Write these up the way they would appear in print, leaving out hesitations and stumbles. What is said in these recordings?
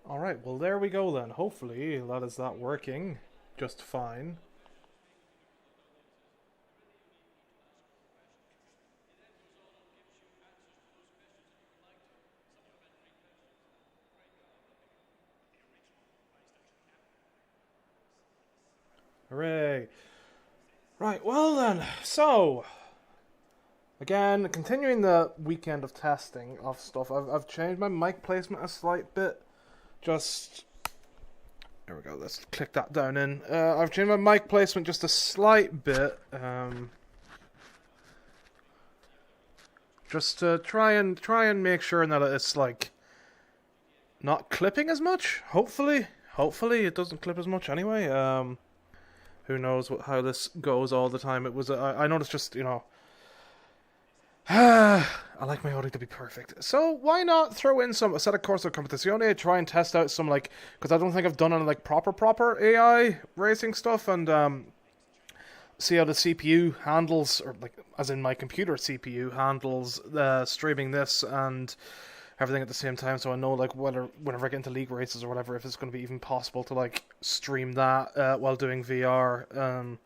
Alright, well there we go then. Hopefully that is that working just fine. Hooray! Right, well then, so again, continuing the weekend of testing of stuff, I've changed my mic placement a slight bit. Just there we go. Let's click that down in. I've changed my mic placement just a slight bit, just to try and make sure that it's like not clipping as much. Hopefully it doesn't clip as much anyway. Who knows how this goes all the time. It was I noticed just, you know, I like my audio to be perfect. So why not throw in some Assetto Corsa Competizione, try and test out some, like, because I don't think I've done any like proper AI racing stuff, and see how the CPU handles, or like as in my computer CPU handles streaming this and everything at the same time, so I know like whenever I get into league races or whatever, if it's going to be even possible to like stream that while doing VR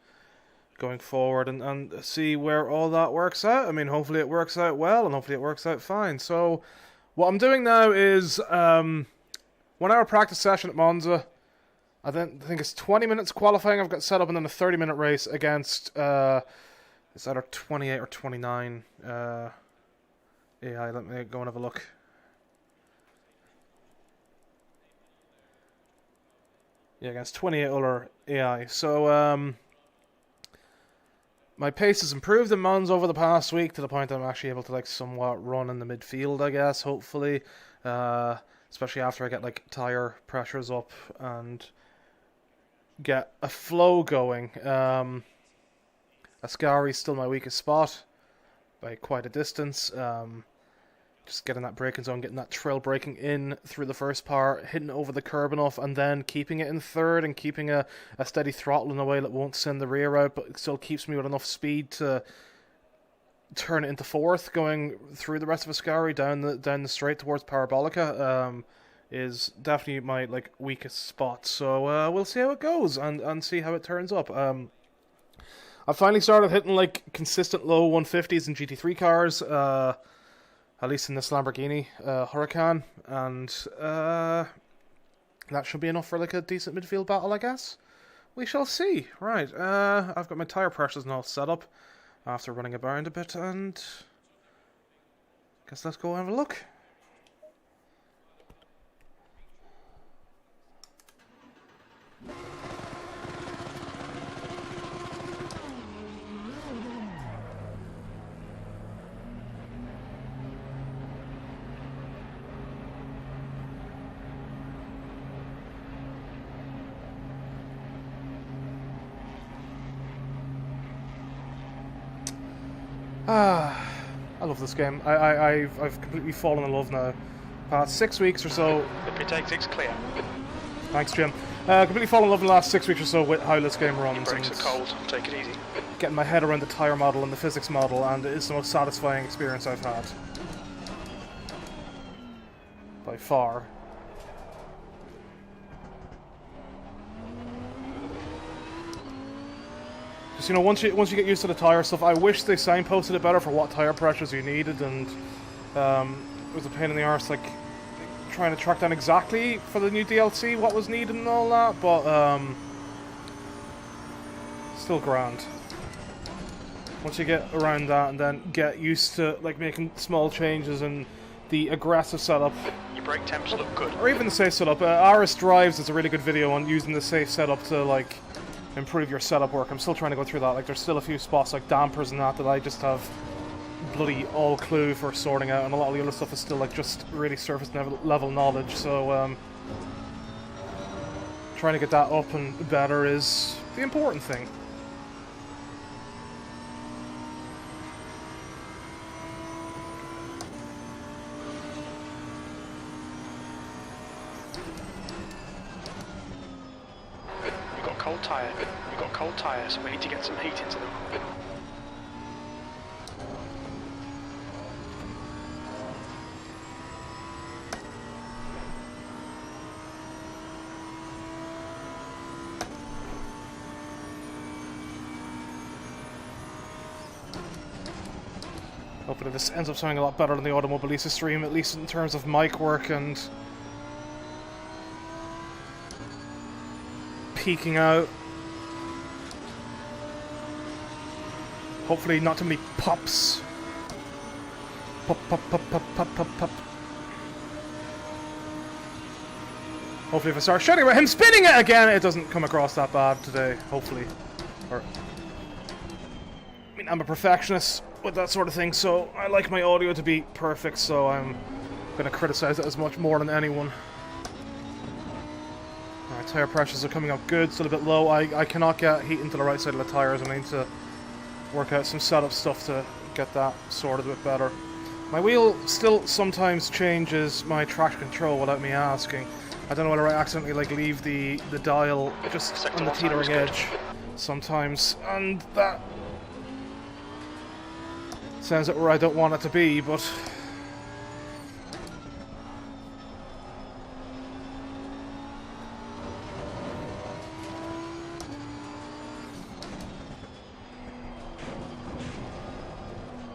going forward, and see where all that works out. I mean, hopefully it works out well, and hopefully it works out fine. So what I'm doing now is 1 hour practice session at Monza. I think it's 20 minutes qualifying I've got set up, and then a 30-minute race against it's either 28 or 29 AI. Let me go and have a look. Yeah, against 28 other AI. So, my pace has improved in Monza over the past week to the point that I'm actually able to like somewhat run in the midfield, I guess, hopefully. Especially after I get like tire pressures up and get a flow going. Ascari's still my weakest spot by quite a distance. Just getting that braking zone, getting that trail braking in through the first part, hitting it over the curb enough, and then keeping it in third and keeping a steady throttle in a way that won't send the rear out, but it still keeps me with enough speed to turn it into fourth, going through the rest of Ascari down the straight towards Parabolica. Is definitely my like weakest spot. So we'll see how it goes and see how it turns up. I finally started hitting like consistent low 150s in GT3 cars. At least in this Lamborghini Huracan, and that should be enough for like a decent midfield battle, I guess. We shall see. Right, I've got my tyre pressures now set up after running around a bit, and guess let's go and have a look. I love this game. I've completely fallen in love now. Past 6 weeks or so. The pit exit's clear. Thanks, Jim. Completely fallen in love in the last 6 weeks or so with how this game runs. Your brakes are cold. Take it easy. Getting my head around the tyre model and the physics model, and it is the most satisfying experience I've had. By far. Just, you know, once you get used to the tyre stuff, I wish they signposted it better for what tyre pressures you needed, and it was a pain in the arse, like trying to track down exactly for the new DLC what was needed and all that, but still grand. Once you get around that and then get used to like making small changes and the aggressive setup. Your brake temps look good. Or even the safe setup. Aris Drives is a really good video on using the safe setup to like improve your setup work. I'm still trying to go through that. Like, there's still a few spots like dampers and that I just have bloody all clue for sorting out, and a lot of the other stuff is still like just really surface level knowledge. So trying to get that up and better is the important thing. We've got cold tyres, so we need to get some heat into them. Hopefully this ends up sounding a lot better than the Automobilista stream, at least in terms of mic work and peeking out. Hopefully not too many pops. Pop, pop, pop, pop, pop, pop, pop. Hopefully if I start shouting about him spinning it again, it doesn't come across that bad today, hopefully. Or, I mean, I'm a perfectionist with that sort of thing, so I like my audio to be perfect, so I'm going to criticize it as much more than anyone. Alright, tire pressures are coming up good, still a bit low. I cannot get heat into the right side of the tires, I need to work out some setup stuff to get that sorted a bit better. My wheel still sometimes changes my traction control without me asking. I don't know whether I accidentally like leave the dial just on the teetering edge sometimes, and that sends it where I don't want it to be, but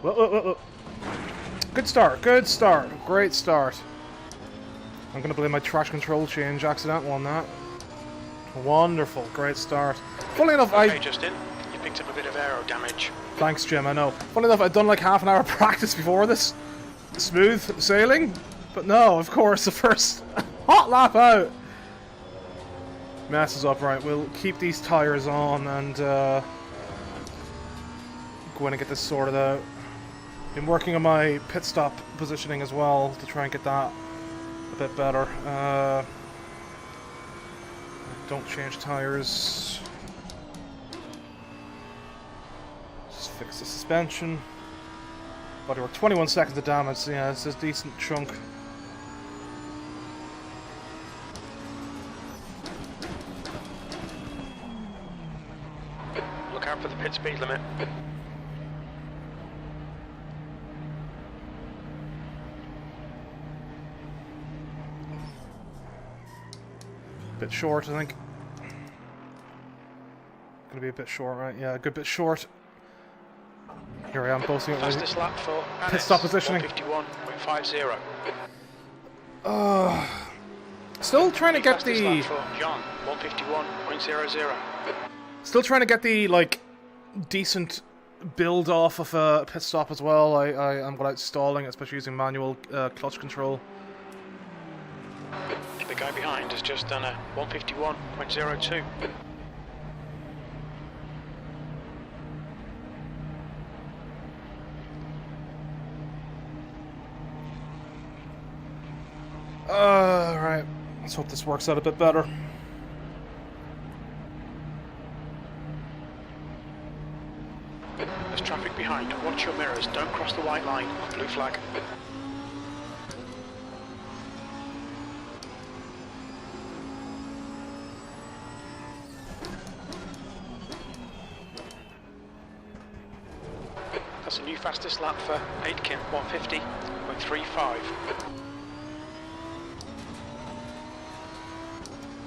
whoa, whoa, whoa, whoa. Good start, great start. I'm gonna blame my traction control change accidental on that. Wonderful, great start. Funnily enough, Okay, Justin, you picked up a bit of aero damage. Thanks, Jim, I know. Funny enough, I'd done like half an hour practice before this. Smooth sailing. But no, of course, the first hot lap out messes up. Right, we'll keep these tyres on and go in and get this sorted out. Been working on my pit stop positioning as well to try and get that a bit better. Don't change tyres. Just fix the suspension. Bodywork, 21 seconds of damage, so yeah, it's a decent chunk. Look out for the pit speed limit. Bit short, I think. Gonna be a bit short, right? Yeah, a good bit short. Here I am, posting it. Fastest lap for Pit stop positioning. 151.50. Still trying to get Fastest the. lap for John, 151.00. Still trying to get the like decent build off of a pit stop as well. I'm without stalling, especially using manual clutch control. The guy behind has just done a 151.02. Right. Let's hope this works out a bit better. There's traffic behind. Watch your mirrors. Don't cross the white line. Blue flag. That's a new fastest lap for Aitken, 150.35.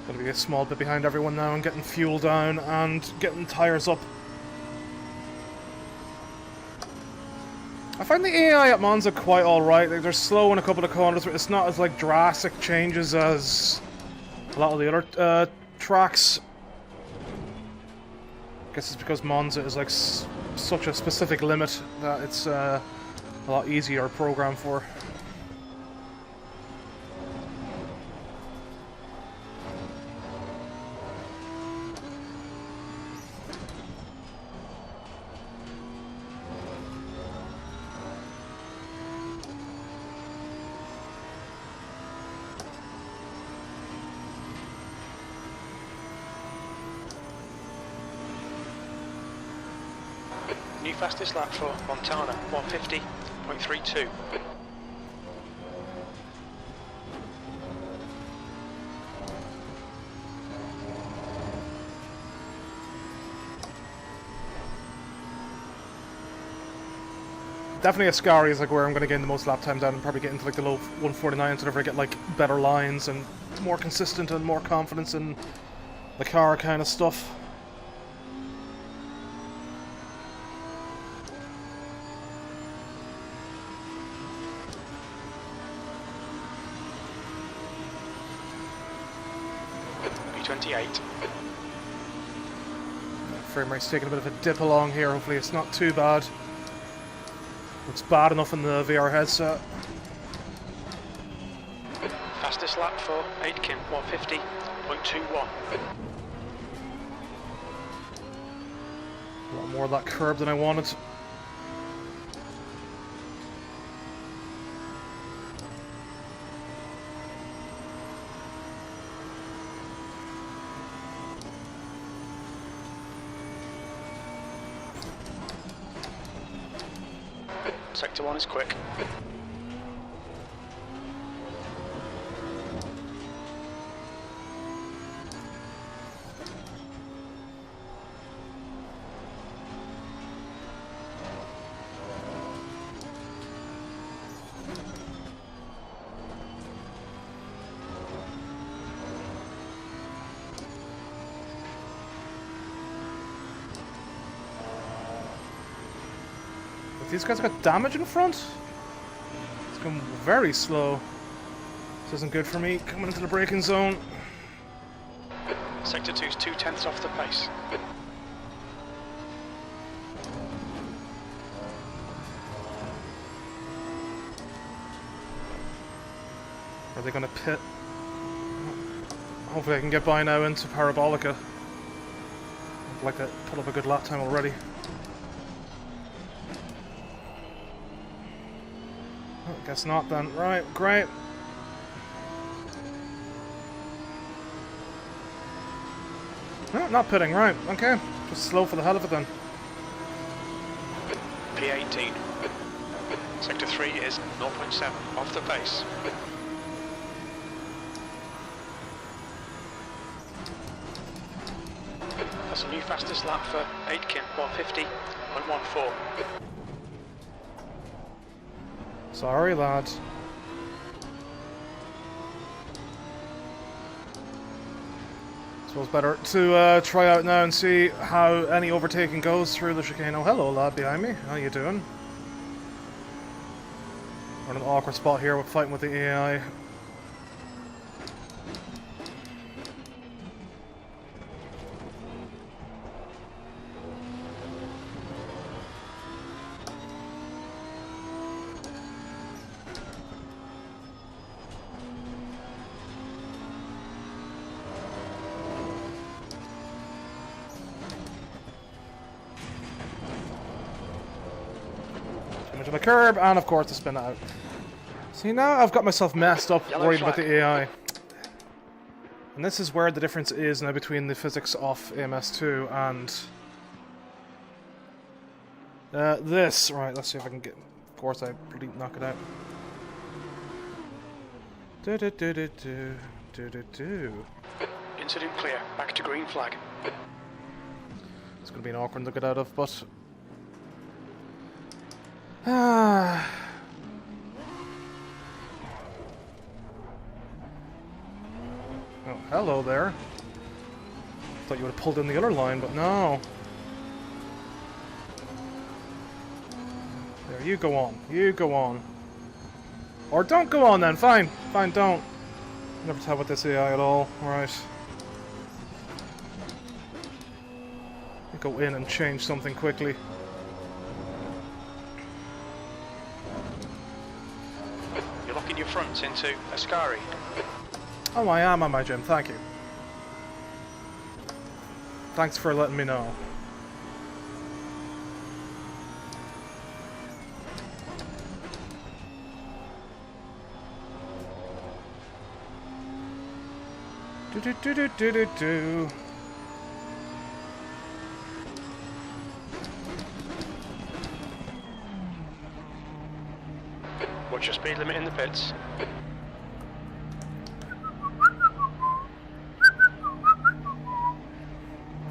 Gonna be a small bit behind everyone now and getting fuel down and getting tyres up. I find the AI at Monza quite alright. Like, they're slow in a couple of corners, but it's not as like drastic changes as a lot of the other tracks. I guess it's because Monza is like such a specific limit that it's a lot easier to program for. New fastest lap for Montana, 150.32. Definitely Ascari is like where I'm going to gain the most lap time down and probably get into like the low 149s whenever I get like better lines and more consistent and more confidence in the car kind of stuff. 328. Frame rate's taking a bit of a dip along here. Hopefully it's not too bad. Looks bad enough in the VR headset. Fastest lap for Aitken, 150.21. A lot more of that curb than I wanted. Sector 1 is quick. These guys got damage in front? It's going very slow. This isn't good for me. Coming into the braking zone. Sector 2 is 2/10 off the pace. Are they going to pit? Hopefully I can get by now into Parabolica. I'd like to put up a good lap time already. Oh, guess not then. Right, great. No, not pitting, right, okay. Just slow for the hell of it then. P18. Sector 3 is 0.7 off the pace. That's a new fastest lap for Aitken, 150.14. Sorry, lad. Suppose better to try out now and see how any overtaking goes through the chicane. Oh, hello, lad behind me. How you doing? We're in an awkward spot here. We're fighting with the AI. To the curb, and of course to spin it out. See, now I've got myself messed up, worried about the AI. And this is where the difference is now between the physics of AMS2 and this. Right, let's see if I can get. Of course, I really knock it out. Do do do do do do do do. Incident clear. Back to green flag. It's going to be an awkward one to get out of, but. Ah. Oh, hello there. Thought you would have pulled in the other line, but no. There, you go on. You go on. Or don't go on then, fine. Fine, don't. Never tell with this AI at all. Alright. Go in and change something quickly. Your front into Ascari. Oh, I am on my gym, thank you. Thanks for letting me know. Do do do do do do do. Watch your speed limit in the pits.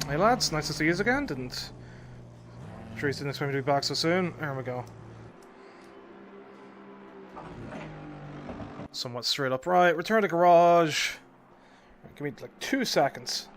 Hey lads, nice to see you again. Sure you didn't expect me to be back so soon. There we go. Somewhat straight up. Right, return to garage. Give me like 2 seconds.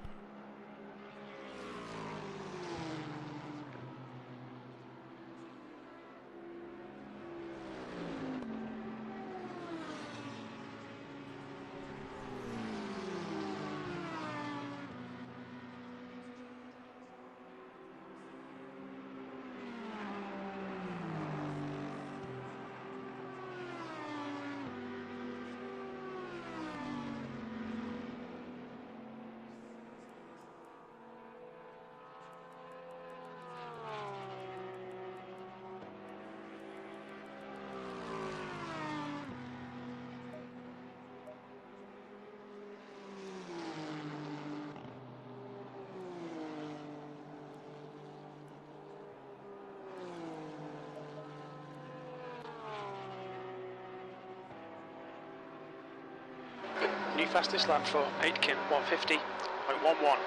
New fastest lap for Aitken, 150.11.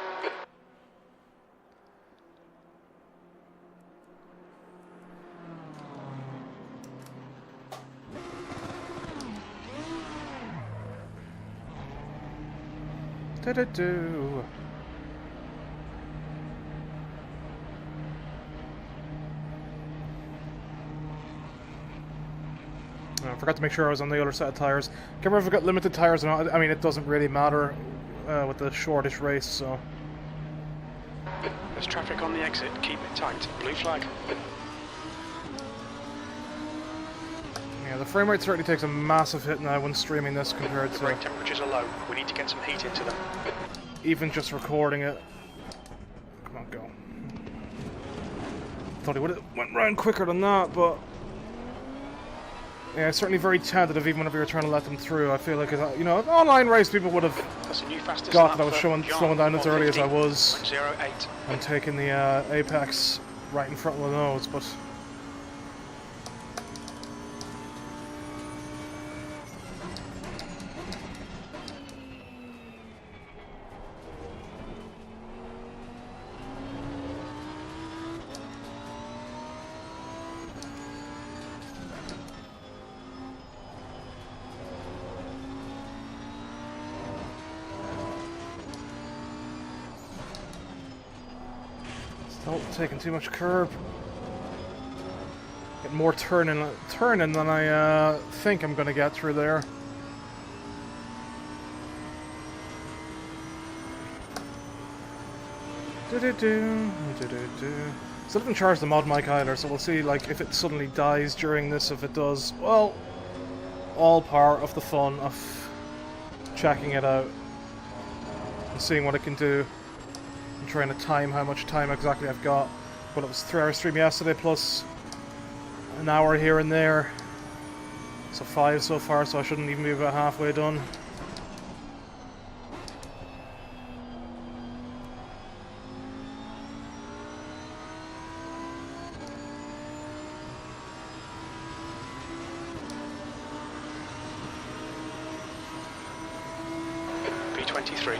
Do-do-do. I forgot to make sure I was on the other set of tires. Can't remember if I got limited tires or not. I mean, it doesn't really matter with the shortish race, so. There's traffic on the exit, keep it tight. Blue flag. Yeah, the frame rate certainly takes a massive hit now when streaming this compared The to brake temperatures are low, we need to get some heat into them. even just recording it. Come on, go. Thought he would have went round quicker than that, but yeah, it's certainly very tentative even whenever you're trying to let them through. I feel like, you know, an online race people would have That's a new fastest got lap that I was for slowing John, down as early as I was 150.08. and taking the apex right in front of the nose, but still taking too much curb. Getting more turning than I think I'm gonna get through there. Still haven't charged the ModMic either, so we'll see like if it suddenly dies during this. If it does, well, all part of the fun of checking it out and seeing what it can do. I'm trying to time how much time exactly I've got. But it was 3-hour stream yesterday plus an hour here and there, so 5 so far, so I shouldn't even be about halfway done. B23.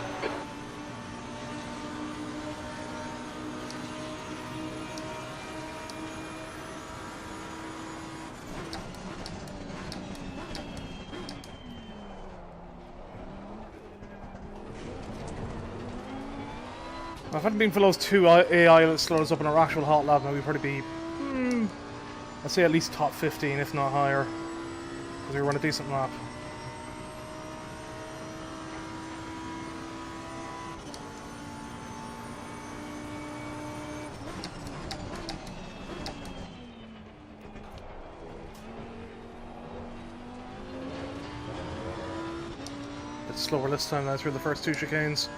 If it hadn't been for those two AI that slowed us up in our actual hot lap, now we'd probably be, I'd say at least top 15, if not higher, because we run a decent lap. Bit slower this time now through the first two chicanes.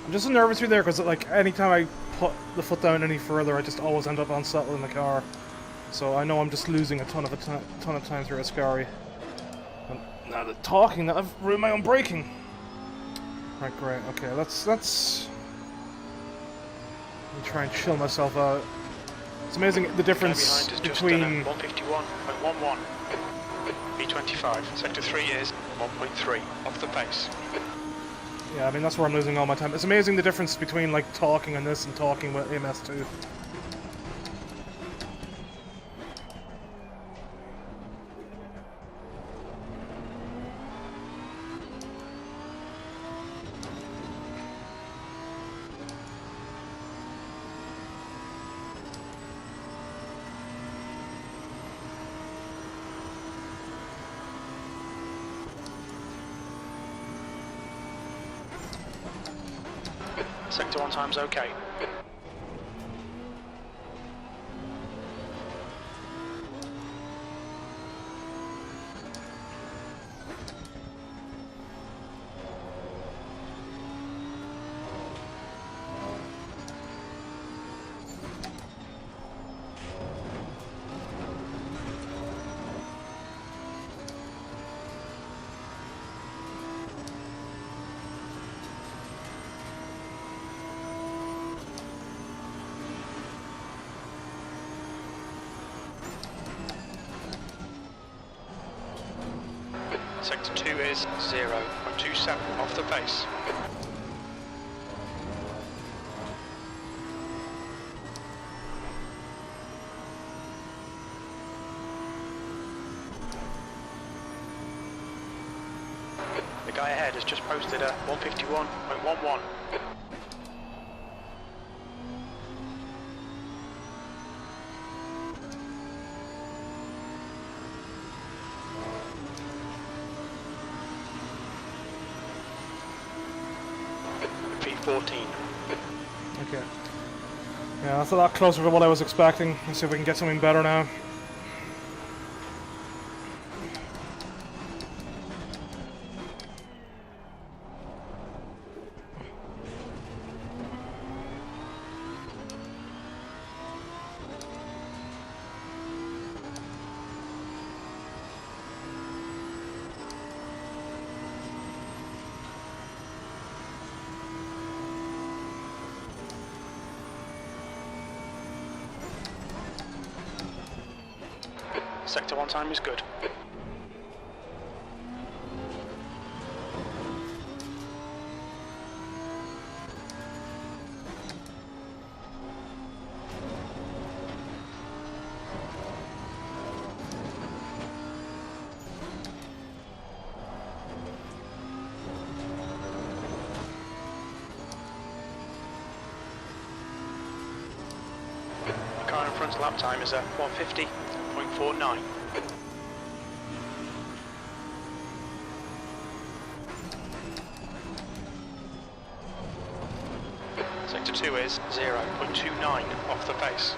I'm just so nervous through there because, like, anytime I put the foot down any further, I just always end up unsettled in the car. So I know I'm just losing a ton of time through Ascari. And now the talking that I've ruined my own braking. Right, great. Okay, let's let me try and chill myself out. It's amazing the difference between 151.11. B25. Sector 3 is 1.3 off the pace. Yeah, I mean, that's where I'm losing all my time. It's amazing the difference between, like, talking on this and talking with MS2. Sector 1 time's okay. Sector 2 is 0.27 off the pace. The guy ahead has just posted a 151.11. P14. Okay. Yeah, that's a lot closer to what I was expecting. Let's see if we can get something better now. Sector 1 time is good. The car in front's lap time is a 150.49. Sector 2 is 0.29 off the pace.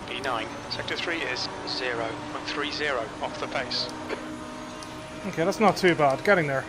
P9. Sector 3 is 0.30 off the pace. Okay, that's not too bad. Getting there.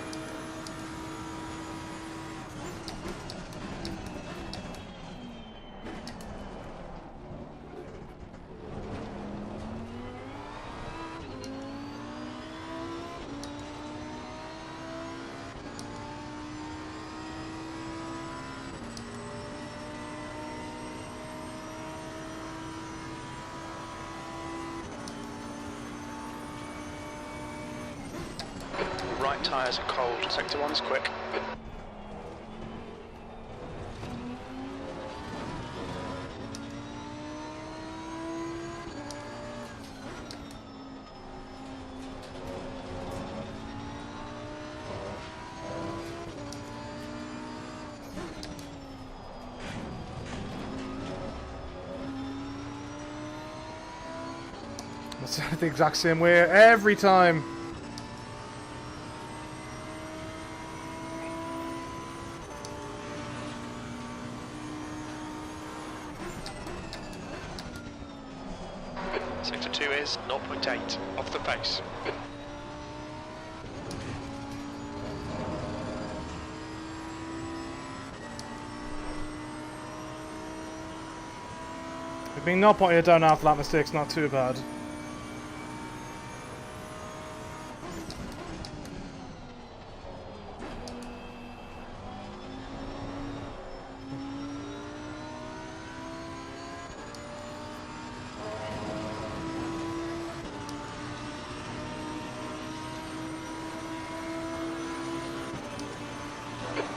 Right tyres are cold. Sector 1 is quick. It's the exact same way every time. Sector 2 is 0.8 off the pace. Being 0.8 down after that mistake's not too bad.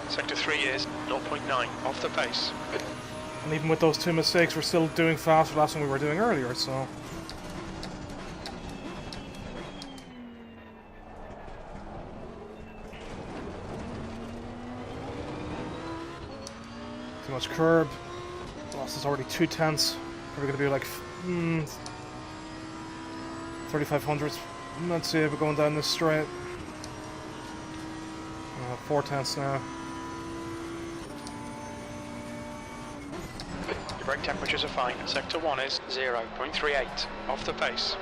Sector 3 is 0.9 off the pace. And even with those 2 mistakes, we're still doing faster laps than we were doing earlier, so... Too much curb. Oh, this is already 2 tenths. Probably going to be like 3,500. Let's see if we're going down this straight. 4 tenths now. Your brake temperatures are fine. Sector 1 is 0.38 off the pace.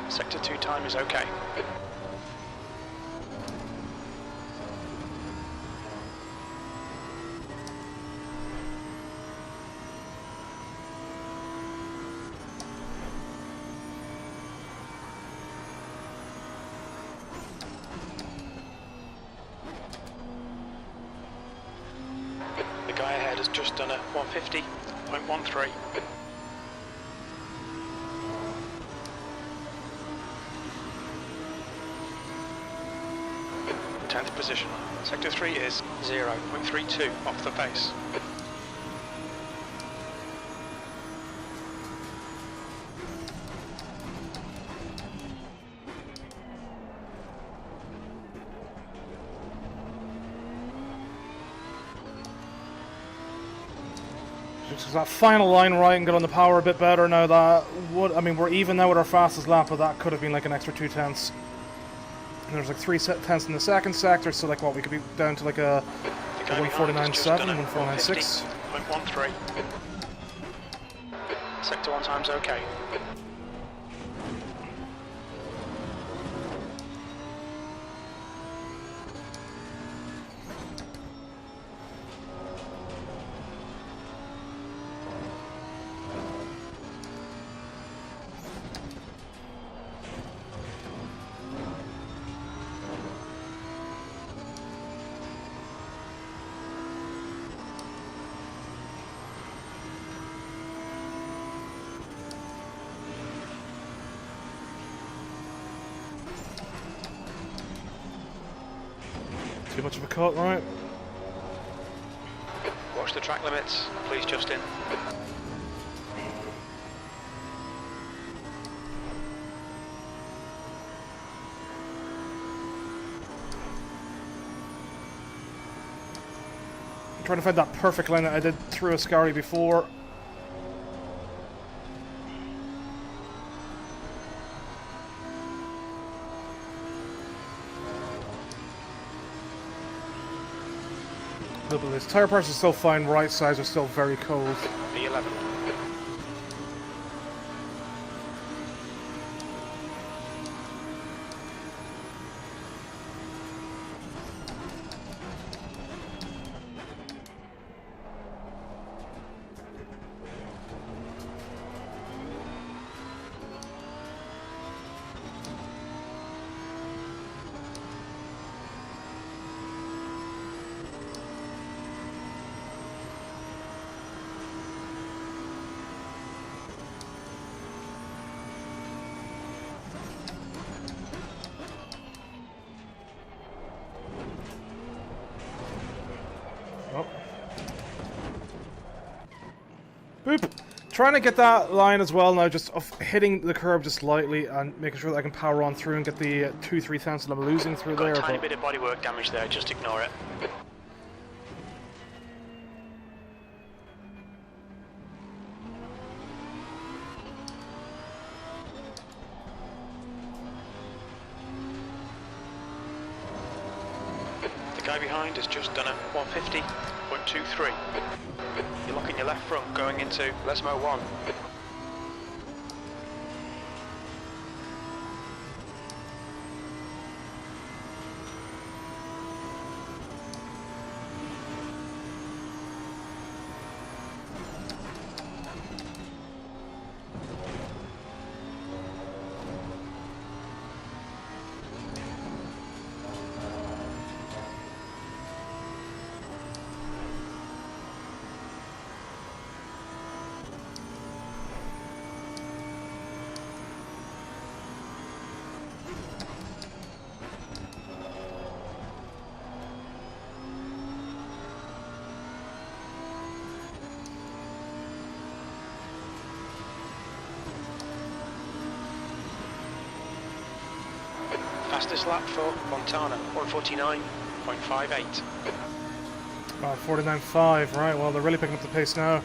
Sector 2 time is okay. The guy ahead has just done a 150.13. 10th position. Sector 3 is 0.32 off the pace. Just that final line right and get on the power a bit better now. That would, I mean, we're even now with our fastest lap, but that could have been like an extra 2 tenths. And there's like 3 tenths in the second sector, so like what, we could be down to like a 149.7, 149.6. 0.13. Sector 1 time's okay. Too much of a cut, right? Watch the track limits, please, Justin. I'm trying to find that perfect line that I did through Ascari before. This tire pressure is still fine, right sides are still very cold. B11. Boop! Trying to get that line as well now, just of hitting the curb just lightly and making sure that I can power on through and get the 2-3 tenths that I'm losing through there. Got a tiny bit of bodywork damage there, just ignore it. The guy behind has just done a 150.23. You're locking your left front going into Lesmo 1. Fastest lap for Montana, 149.58. 49.5, right, well, they're really picking up the pace now.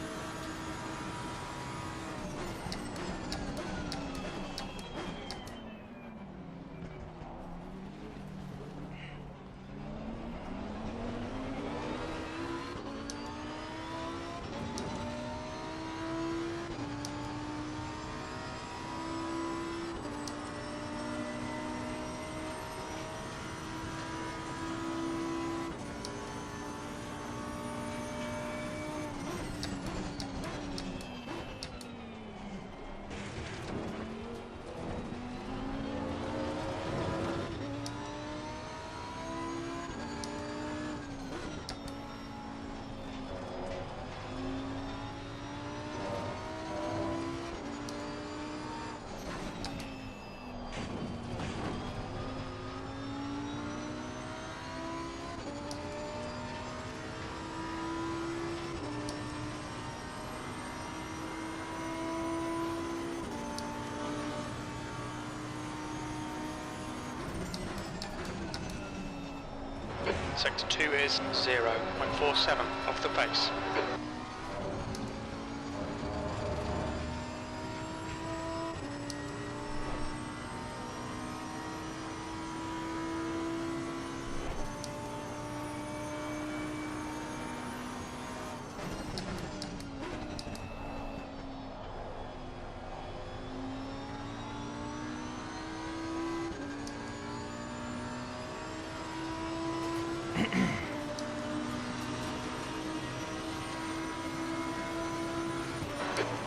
Sector 2 is 0.47 off the pace.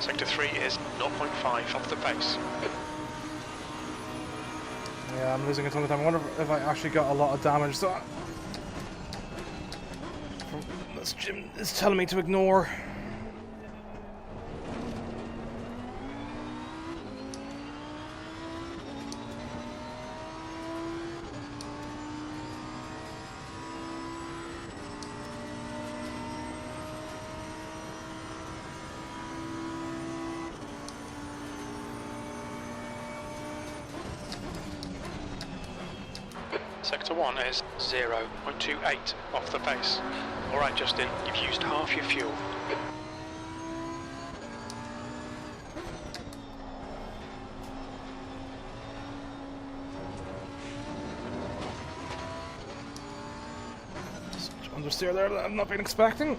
Sector 3 is 0.5 off the pace. Yeah, I'm losing a ton of time. I wonder if I actually got a lot of damage. So this gym is telling me to ignore. Sector 1 is 0.28 off the pace. Alright Justin, you've used half your fuel. Understeer there that I've not been expecting.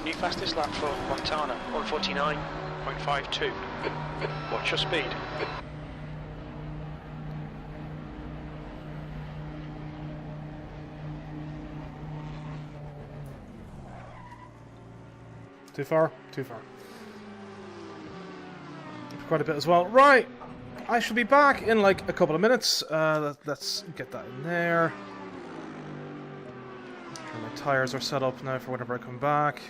New fastest lap for Montana, 149.52. Watch your speed. Too far? Too far. Quite a bit as well. Right! I shall be back in like a couple of minutes. Let's get that in there. My tires are set up now for whenever I come back.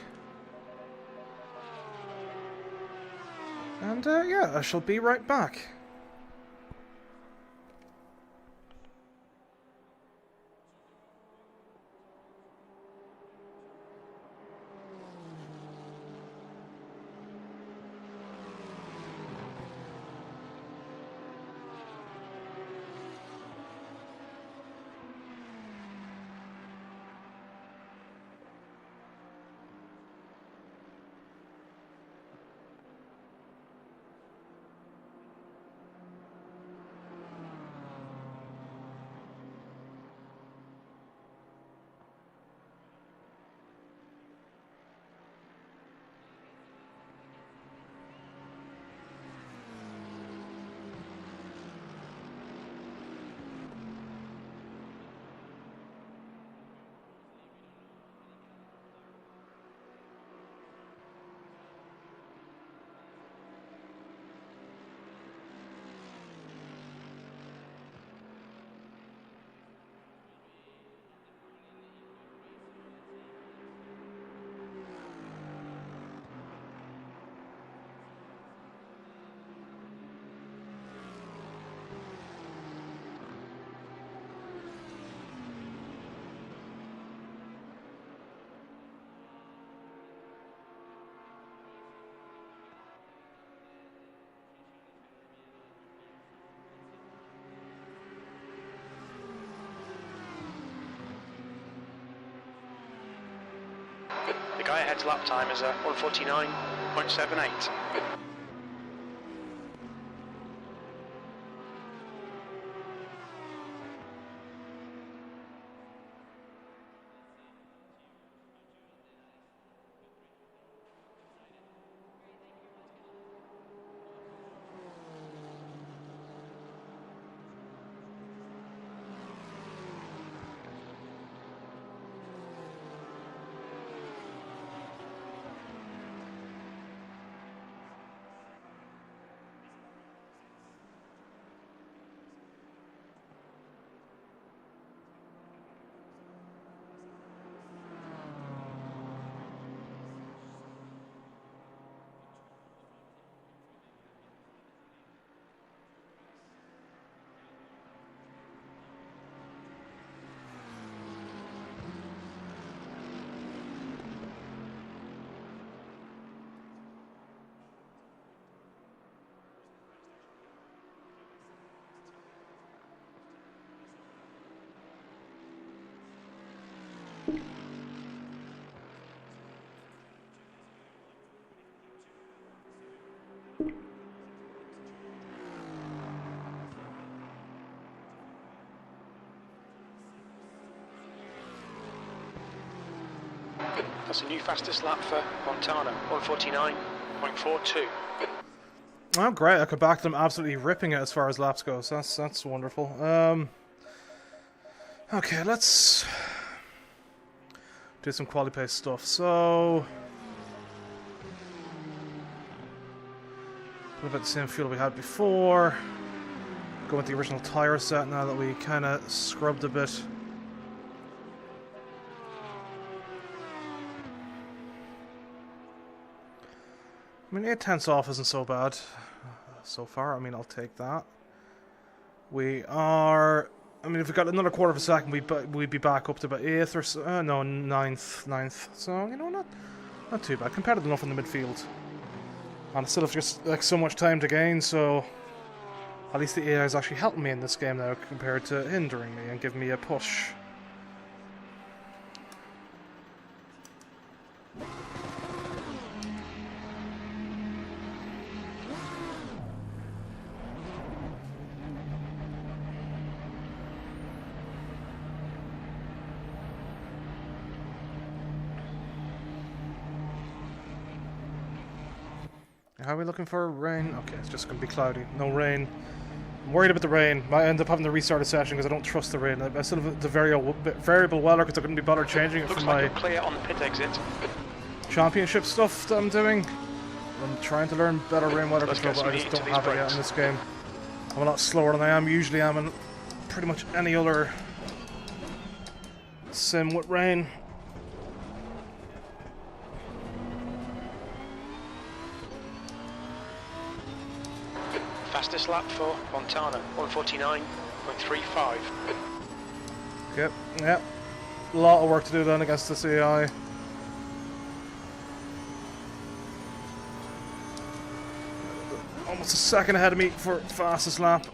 And yeah, I shall be right back. guy ahead's lap time is 1:49.78. That's a new fastest lap for Montana, 1:49.42. Oh, great! I could back them absolutely ripping it as far as laps go. So that's wonderful. Okay, let's do some quality pace stuff. So, what about the same fuel we had before? Go with the original tire set now that we kind of scrubbed a bit. I mean, 8/10 off isn't so bad so far. I mean, I'll take that. We are... I mean, if we got another quarter of a second, we'd be back up to about 8th or so. No, 9th. So, you know, not too bad. Competitive enough in the midfield. And I still have just, like, so much time to gain, so... At least the AI is actually helping me in this game now compared to hindering me and giving me a push. How are we looking for rain? Okay, it's just going to be cloudy. No rain. I'm worried about the rain. Might end up having to restart a session because I don't trust the rain. I still have the variable weather because I couldn't be bothered changing it Looks from like my you're clear on the pit exit. championship stuff that I'm doing. I'm trying to learn better rain weather Let's control, get but I some just heat don't into have these it yet brakes. in this game. I'm a lot slower than I usually am in pretty much any other sim with rain. Fastest lap for Montana, 1:49.35. Yep. A lot of work to do then against this AI. Almost a second ahead of me for fastest lap.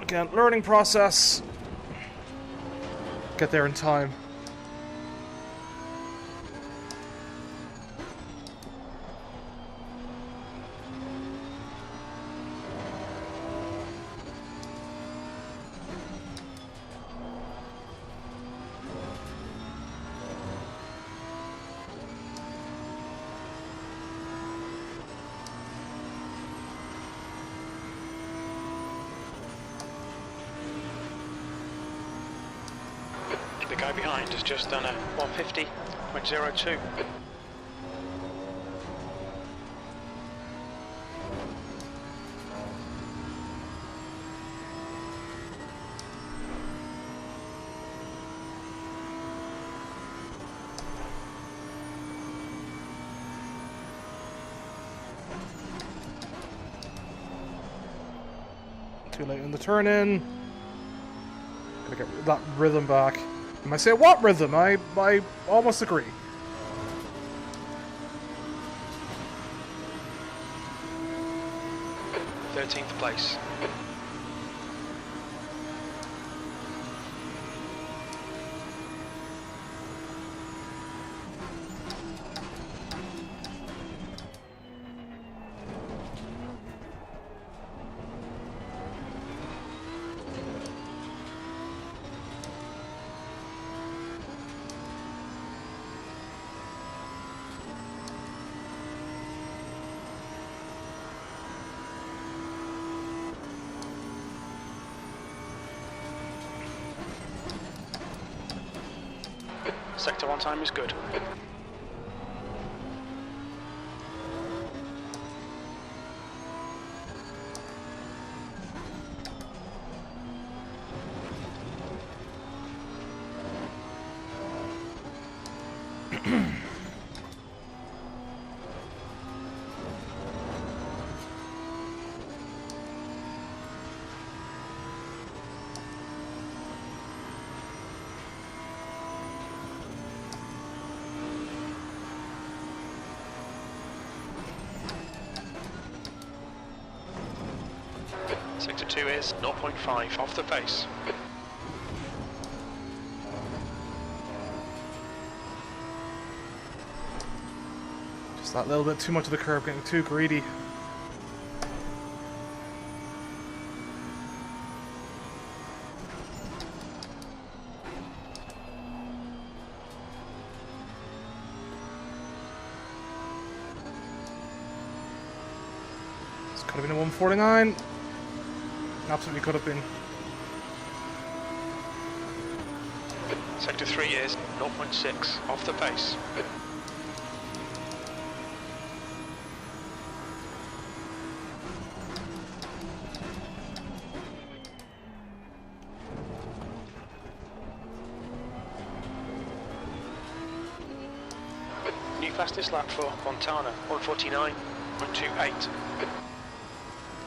Again, learning process. Get there in time. The guy behind has just done a 1:50.02. Too late in the turn in. Gotta get that rhythm back. And I say, what rhythm? I almost agree. Thirteenth place. Sector 1 time is good. Sector 2 is 0.5 off the pace. Just that little bit too much of the curb, getting too greedy. This could have been a 149. Absolutely could have been. Sector 3 is 0.6 off the pace. New fastest lap for Montana, 149.28.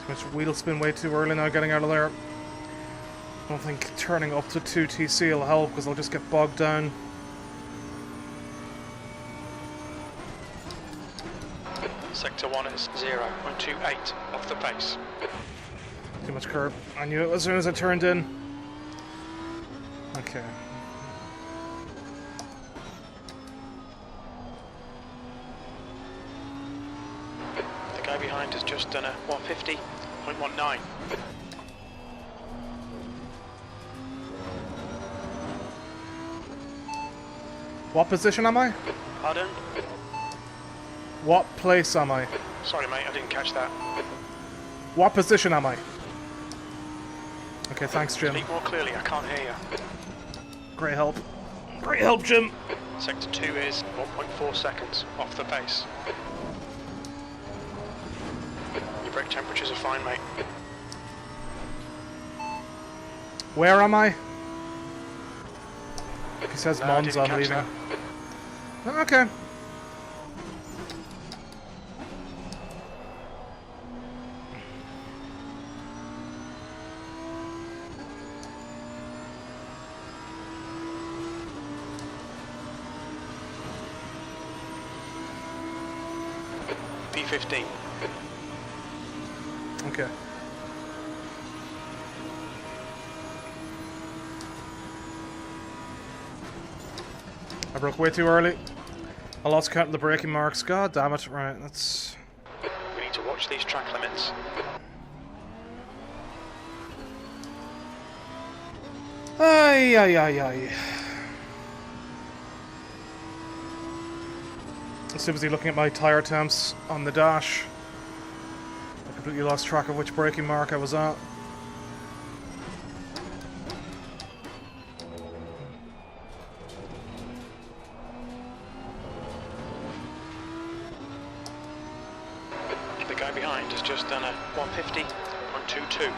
Too much wheel spin way too early now, getting out of there. I don't think turning up to 2TC will help because I'll just get bogged down. Sector 1 is 0.28 off the pace. Too much curb. I knew it as soon as I turned in. Okay. The guy behind has just done a 150.19. What position am I? Pardon? What place am I? Sorry mate, I didn't catch that. What position am I? Okay, thanks, Jim. Speak more clearly, I can't hear you. Great help. Great help, Jim. Sector 2 is 1.4 seconds off the pace. Your brake temperatures are fine, mate. Where am I? If he says I Mons, didn't I'm catch leaving. that. Okay. P15. Okay. I broke way too early. I lost count of the braking marks. God damn it. Right, that's... We need to watch these track limits. Ay, ay, ay, ay. I'm too busy looking at my tyre temps on the dash. I completely lost track of which braking mark I was at. The guy behind has just done a 150.22.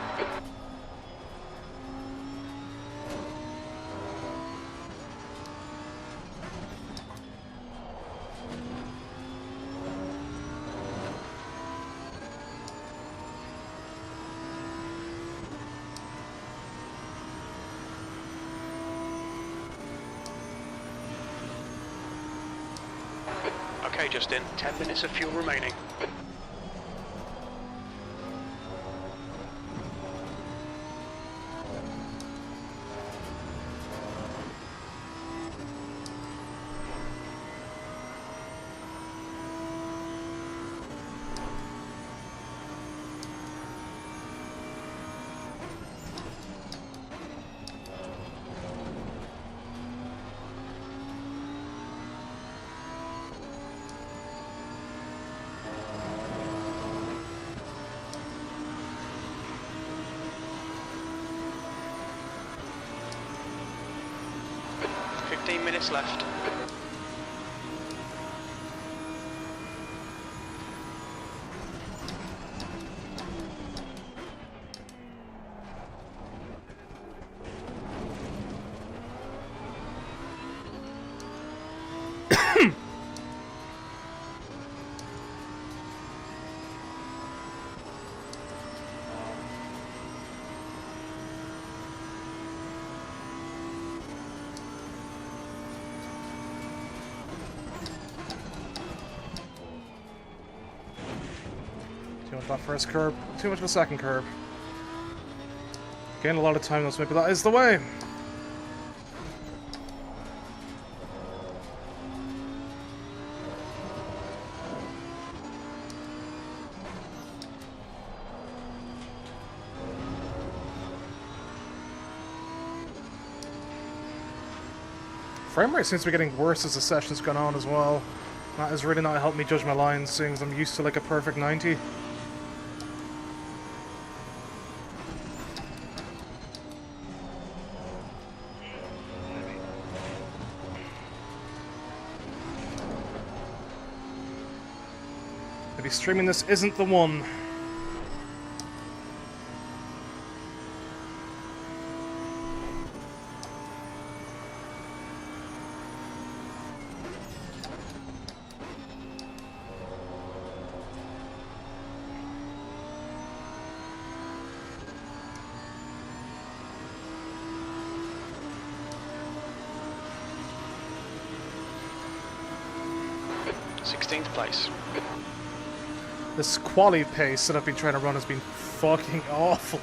Okay, Justin, 10 minutes of fuel remaining. minutes left. Too much that first curb, too much of the second curb. Gained a lot of time though, so maybe that is the way. Frame rate seems to be getting worse as the session's gone on as well. That has really not helped me judge my lines, seeing as I'm used to like a perfect 90. Maybe streaming this isn't the one. Place. This quali pace that I've been trying to run has been fucking awful.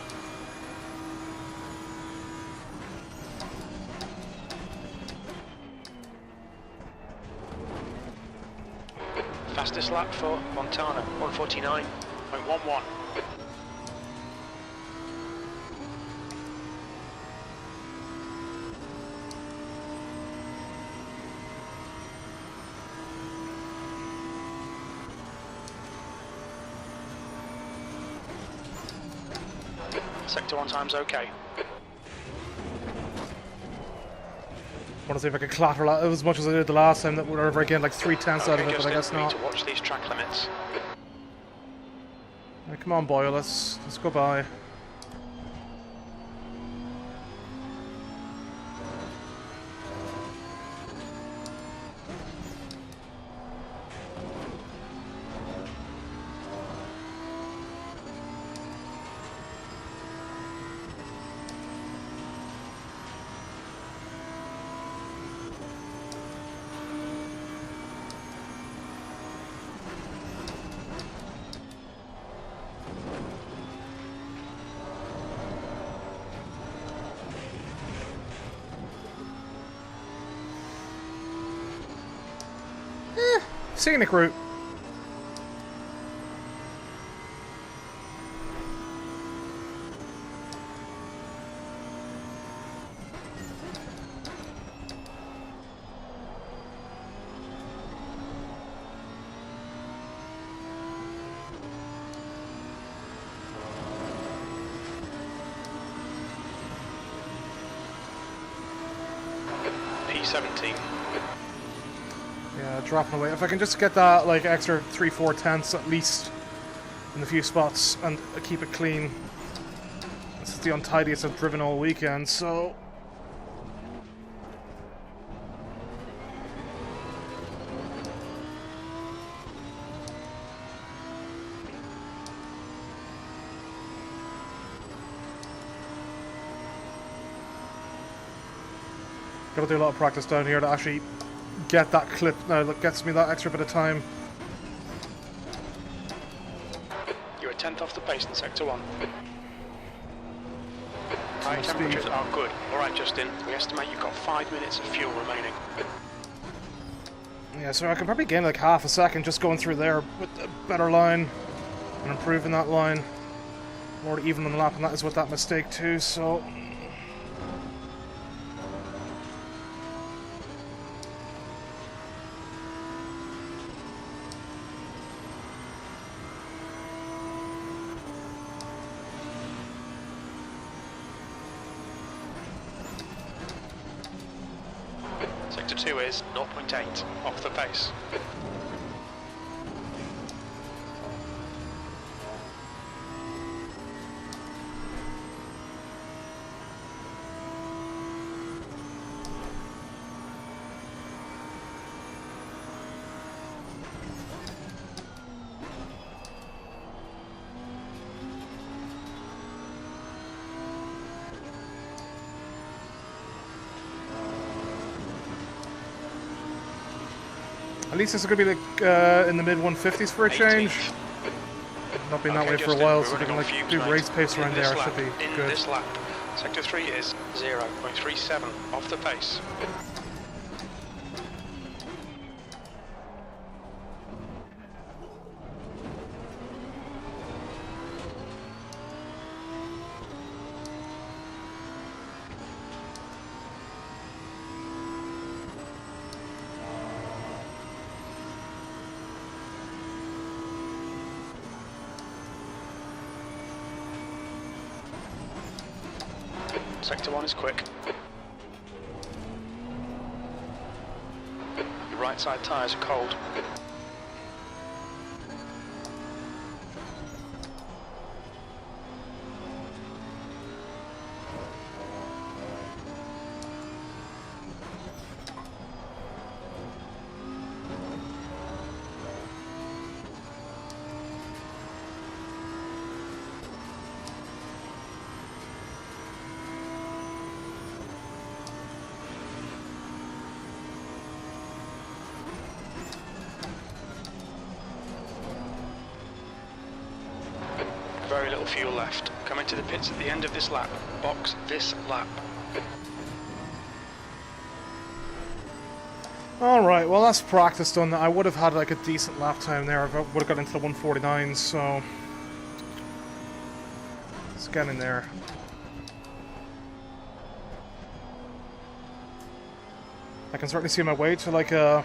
Fastest lap for Montana, 149.11. Sector 1 time's okay. Want to see if I can clatter as much as I did the last time, that whatever I gained like 3/10 out of it, but I guess not. To watch these track limits. Right, come on, boy, let's go by. Scenic route. P17. Yeah, dropping away. If I can just get that like extra 3/4 at least in a few spots and keep it clean. This is the untidiest I've driven all weekend, so gotta do a lot of practice down here to actually get that clip now that gets me that extra bit of time. You're a 10th off the pace in Sector 1. Tire temperatures are good. Alright Justin, we estimate you've got 5 minutes of fuel remaining. Yeah, so I could probably gain like half a second just going through there with a better line and improving that line. More even on the lap, and that is with that mistake too, so Sector 2 is 0.8 off the pace. At least it's going to be like in the mid 150s for a change. Not been that way for a while, so if we can like do race pace around there, it should be good. In this lap, Sector 3 is 0.37 off the pace. Sector 1 is quick. Your right side tyres are cold. Very little fuel left. Come into the pits at the end of this lap. Box this lap. Alright, well that's practice done. I would have had like a decent lap time there if I would have got into the 149s, so... let's get in there. I can certainly see my way to like a...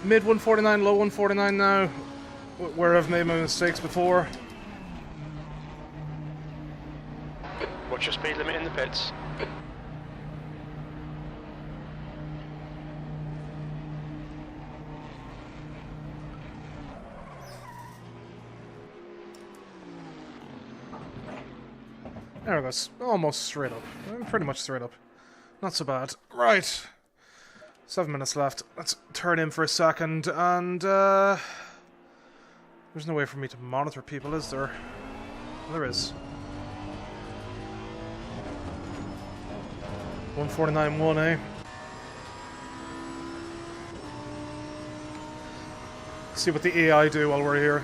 mid 149, low 149 now. Where I've made my mistakes before. What's your speed limit in the pits? There it goes. Almost straight up. Pretty much straight up. Not so bad. Right. 7 minutes left. Let's turn in for a second and there's no way for me to monitor people, is there? There is. 149.1, eh? See what the AI do while we're here.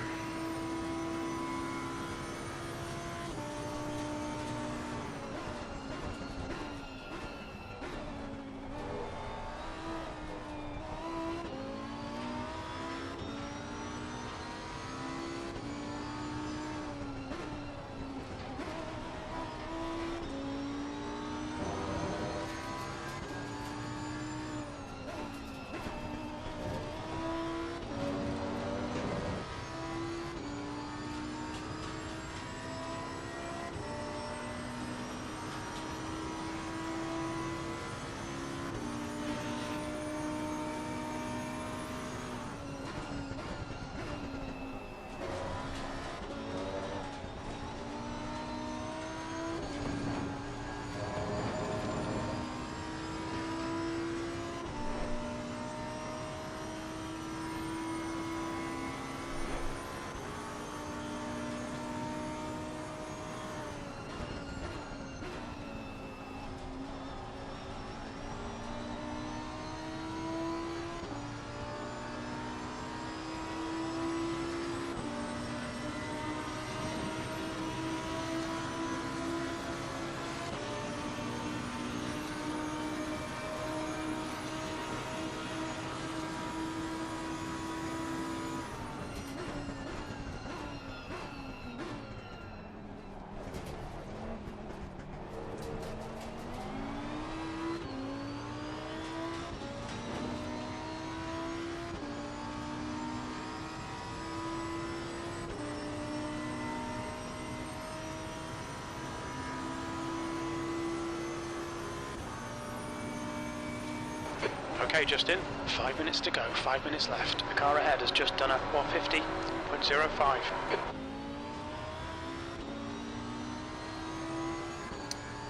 Okay, Justin, 5 minutes to go, 5 minutes left. The car ahead has just done a 150.05.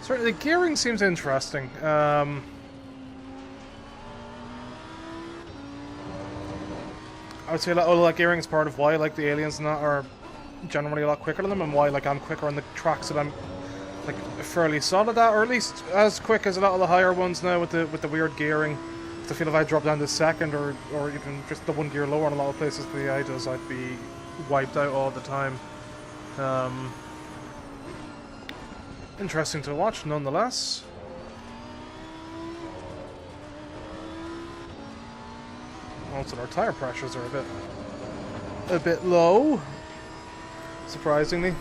Certainly, the gearing seems interesting. I would say a lot of that gearing is part of why like the aliens and that are generally a lot quicker than them, and why like I'm quicker on the tracks that I'm like fairly solid at, or at least as quick as a lot of the higher ones now with the weird gearing. I feel if I drop down to second or even just the one gear lower in a lot of places the AI does, I'd be wiped out all the time. Interesting to watch nonetheless. Also, our tire pressures are a bit low, surprisingly.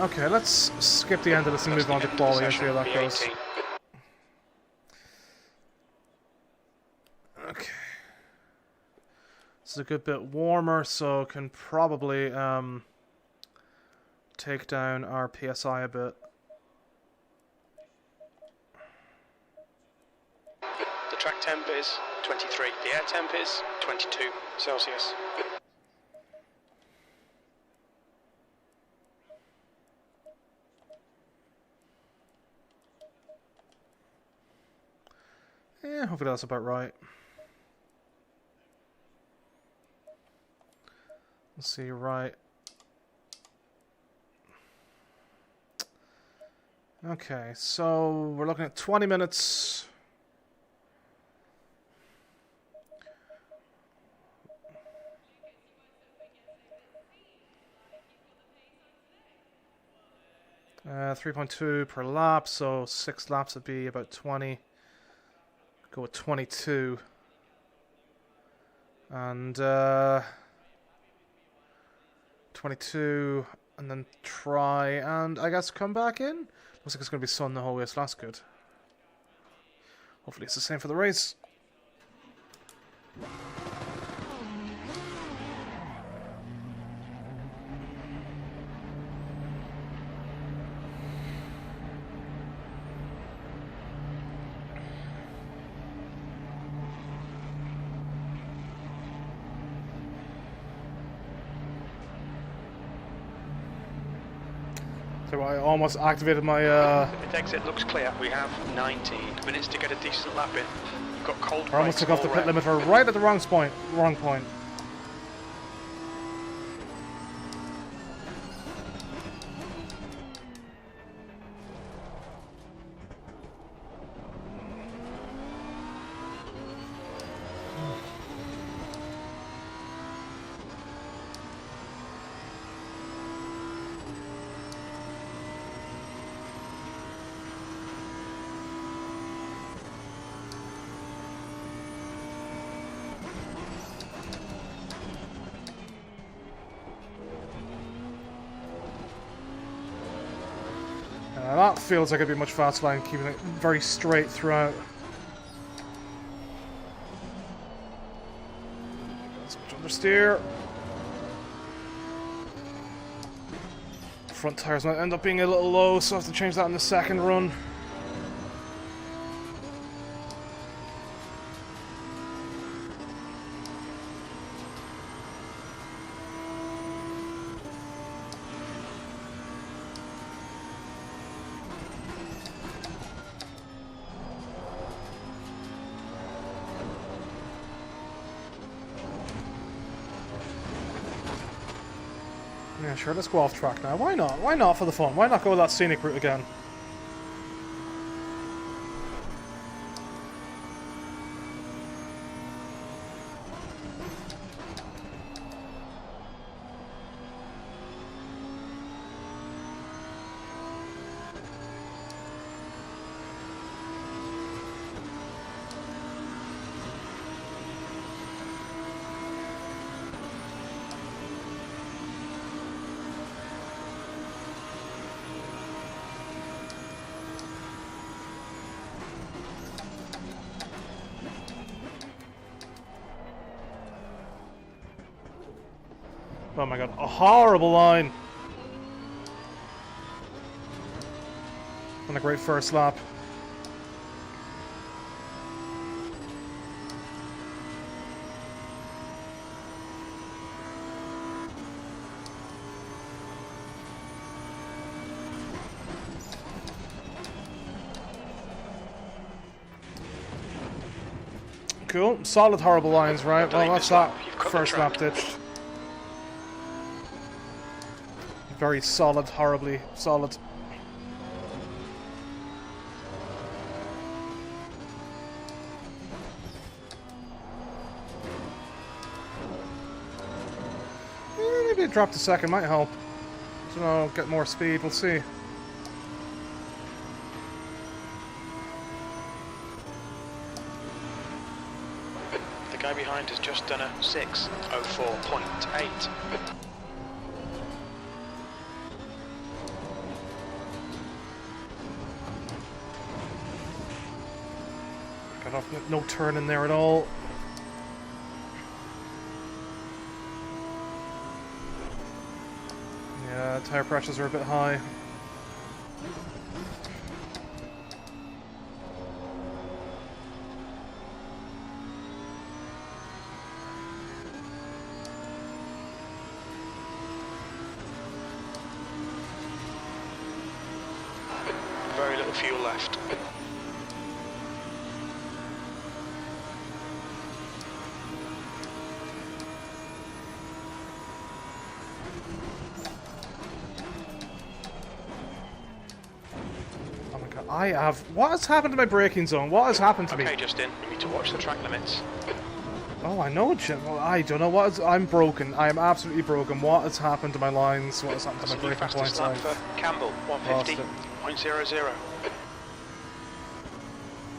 Okay, let's skip the end of this and move on to quality and see how that goes. Okay. This is a good bit warmer, so can probably take down our PSI a bit. The track temp is 23, the air temp is 22 Celsius. Yeah, hopefully that's about right. Let's see, right. Okay, so we're looking at 20 minutes. Uh, 3.2 per lap, so 6 laps would be about 20. Go with 22. And 22, and then try and I guess come back in. Looks like it's going to be sun the whole way, so that's good. Hopefully it's the same for the race. So I almost activated my The exit looks clear. We have 19 minutes to get a decent lap in. We've got cold I almost took off the pit limiter right at the wrong point. That feels like it'd be much faster line, keeping it very straight throughout. Let's understeer. Front tires might end up being a little low, so I have to change that in the second run. Yeah, sure, let's go off track now. Why not? Why not for the fun? Why not go that scenic route again? Oh my god, a horrible line. And a great first lap. Cool. Solid horrible lines, right? Well, that's that first lap ditched. Very solid, horribly solid. Maybe a drop to second might help. I don't know, get more speed, we'll see. The guy behind has just done a 6:04.8. Got off, no turn in there at all. Yeah, tire pressures are a bit high. Very little fuel left. What has happened to my braking zone? What has happened to me? Okay, Justin, you need to watch the track limits. Oh, I know, Jim. Well, I don't know what is... I'm broken. I am absolutely broken. What has happened to my lines? What has happened to my braking points? Lap for Campbell, 150.00. I'm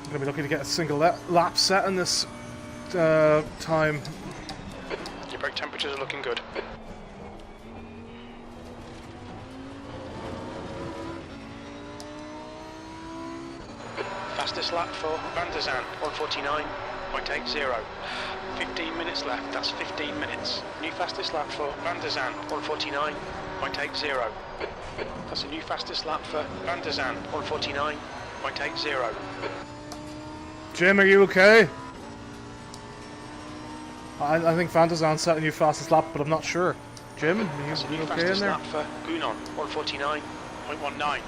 going to be lucky to get a single lap set in this time. Your brake temperatures are looking good. Fastest lap for Van der Zand, 149.80. 15 minutes left, that's 15 minutes. New fastest lap for Van der Zand, 149.80. That's a new fastest lap for Van der Zand, 149.80. Jim, are you okay? I think Van der Zand set a new fastest lap, but I'm not sure. Jim, are you That's a new okay fastest in there? lap for Gunon, 149.19.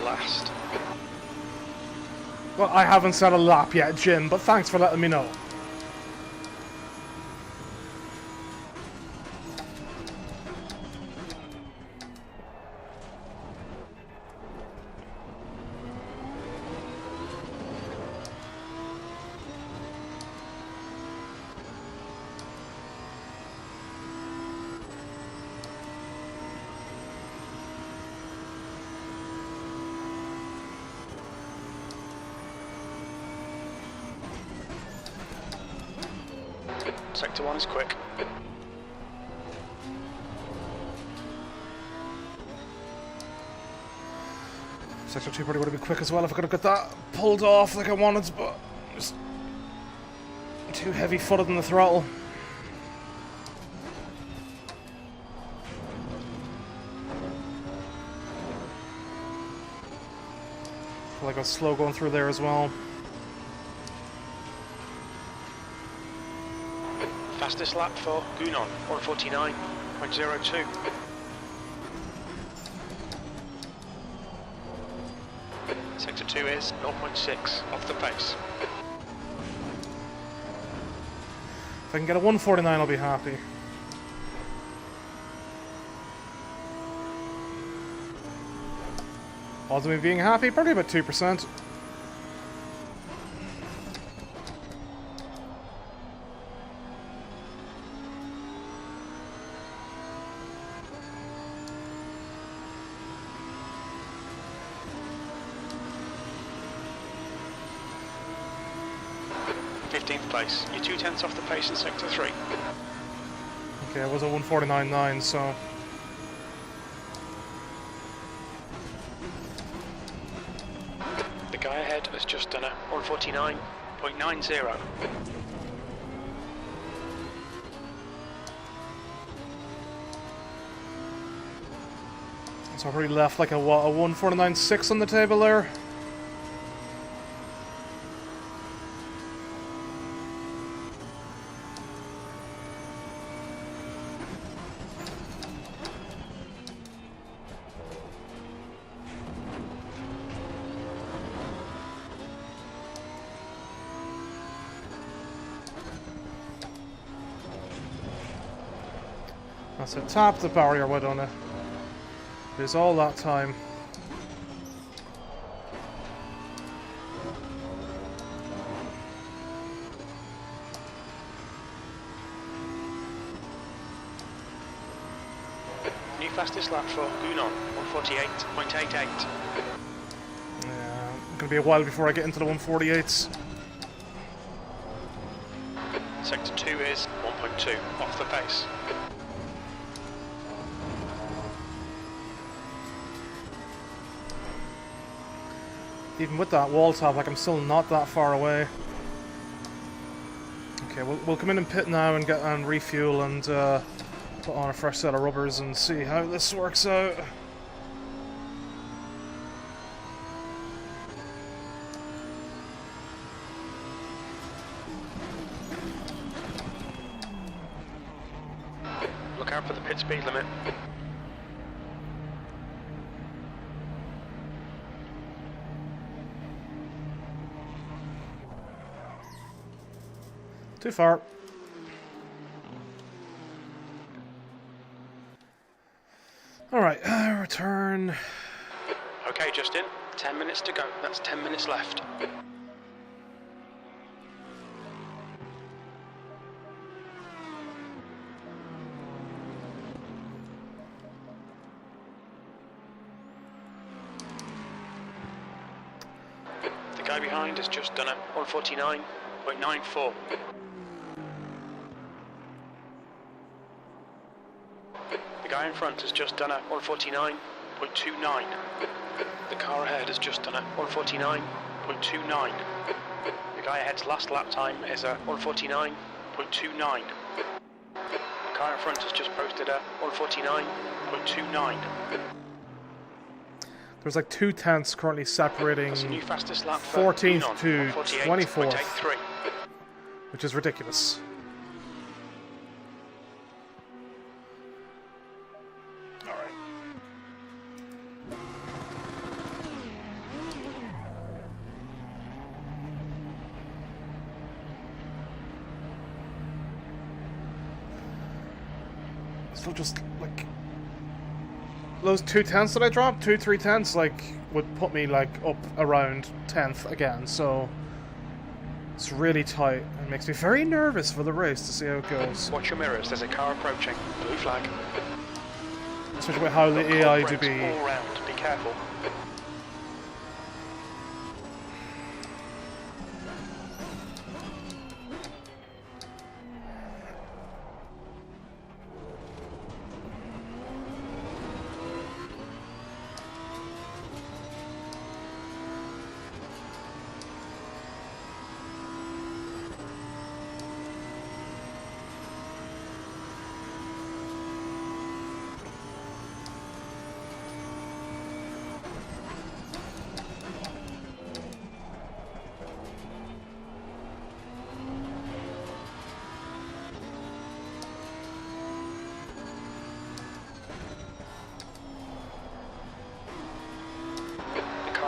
Last. Well, I haven't set a lap yet, Jim, but thanks for letting me know. Sector 1 is quick. Sector 2 probably would have been quick as well if I could have got that pulled off like I wanted, but just too heavy-footed in the throttle. Feel like I was slow going through there as well. Fastest lap for Gunon, 149.02. Sector 2 is 0.6 off the pace. If I can get a 149, I'll be happy. Odds of me being happy, probably about 2%. 15th place. You're 2/10 off the pace in sector 3. Okay, it was a 149.9, so... The guy ahead has just done a 149.90. So I've already left like a 149.6 on the table there. That's it. Tap the barrier, why don't I? It is all that time. New fastest lap for Unon, 148.88. Yeah, it's gonna be a while before I get into the 148s. Sector 2 is 1.2 off the pace. Even with that wall tap, like I'm still not that far away. Okay, we'll come in and pit now and get and refuel and put on a fresh set of rubbers and see how this works out. Look out for the pit speed limit. Too far. Alright, return. Okay, Justin, 10 minutes to go. That's 10 minutes left. The guy behind has just done a 149.94. The guy in front has just done a 149.29. The car ahead has just done a 149.29. The guy ahead's last lap time is a 149.29. The car in front has just posted a 149.29. There's like 2 tenths currently separating That's a new fastest lap for 14th to 24th, 148.83. which is ridiculous. Alright. So just like those 2 tenths that I dropped, 2-3 tenths, like would put me like up around 10th again. So it's really tight and makes me very nervous for the race to see how it goes. Watch your mirrors. There's a car approaching. Blue flag. Especially with how the AI do be. All round. Be careful.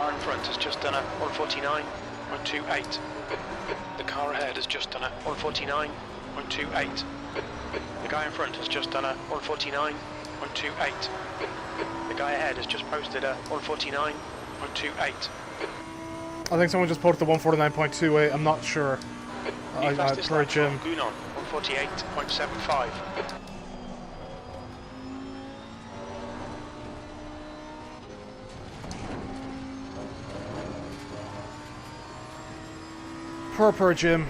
In front has just done a 149.28. The car ahead has just done a 149.28. The guy in front has just done a 149.28. The guy ahead has just posted a 149.28. I think someone just posted the 149.28. I'm not sure. New fastest lap for Jim. Gunon, 148.75. Per Jim.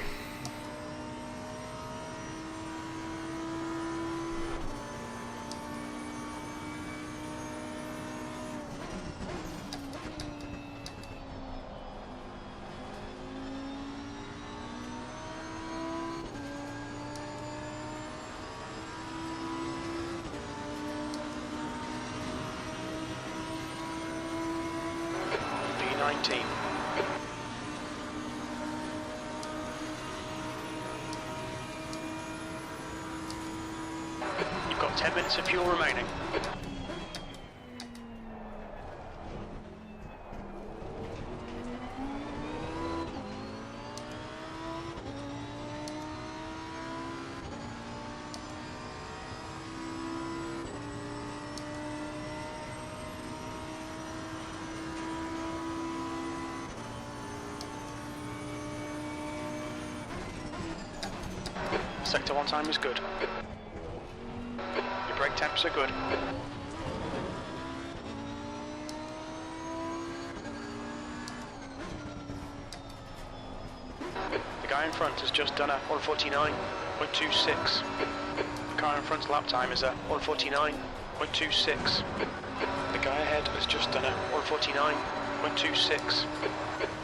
19. You've got 10 minutes of fuel remaining. Sector 1 time is good. Your brake temps are good. The guy in front has just done a 149.26. The car in front's lap time is a 149.26. The guy ahead has just done a 149.26.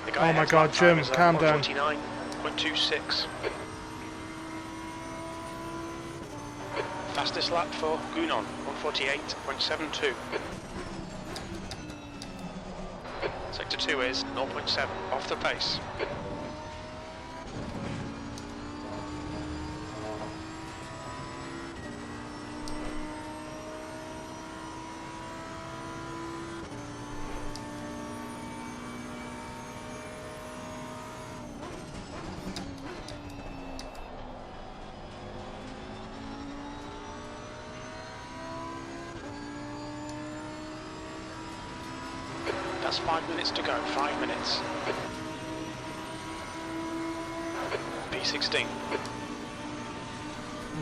The guy Oh my God, Jim, calm down. 149.26. Fastest lap for Gunon, 148.72. Sector 2 is 0.7 off the pace. That's 5 minutes to go, 5 minutes. P16.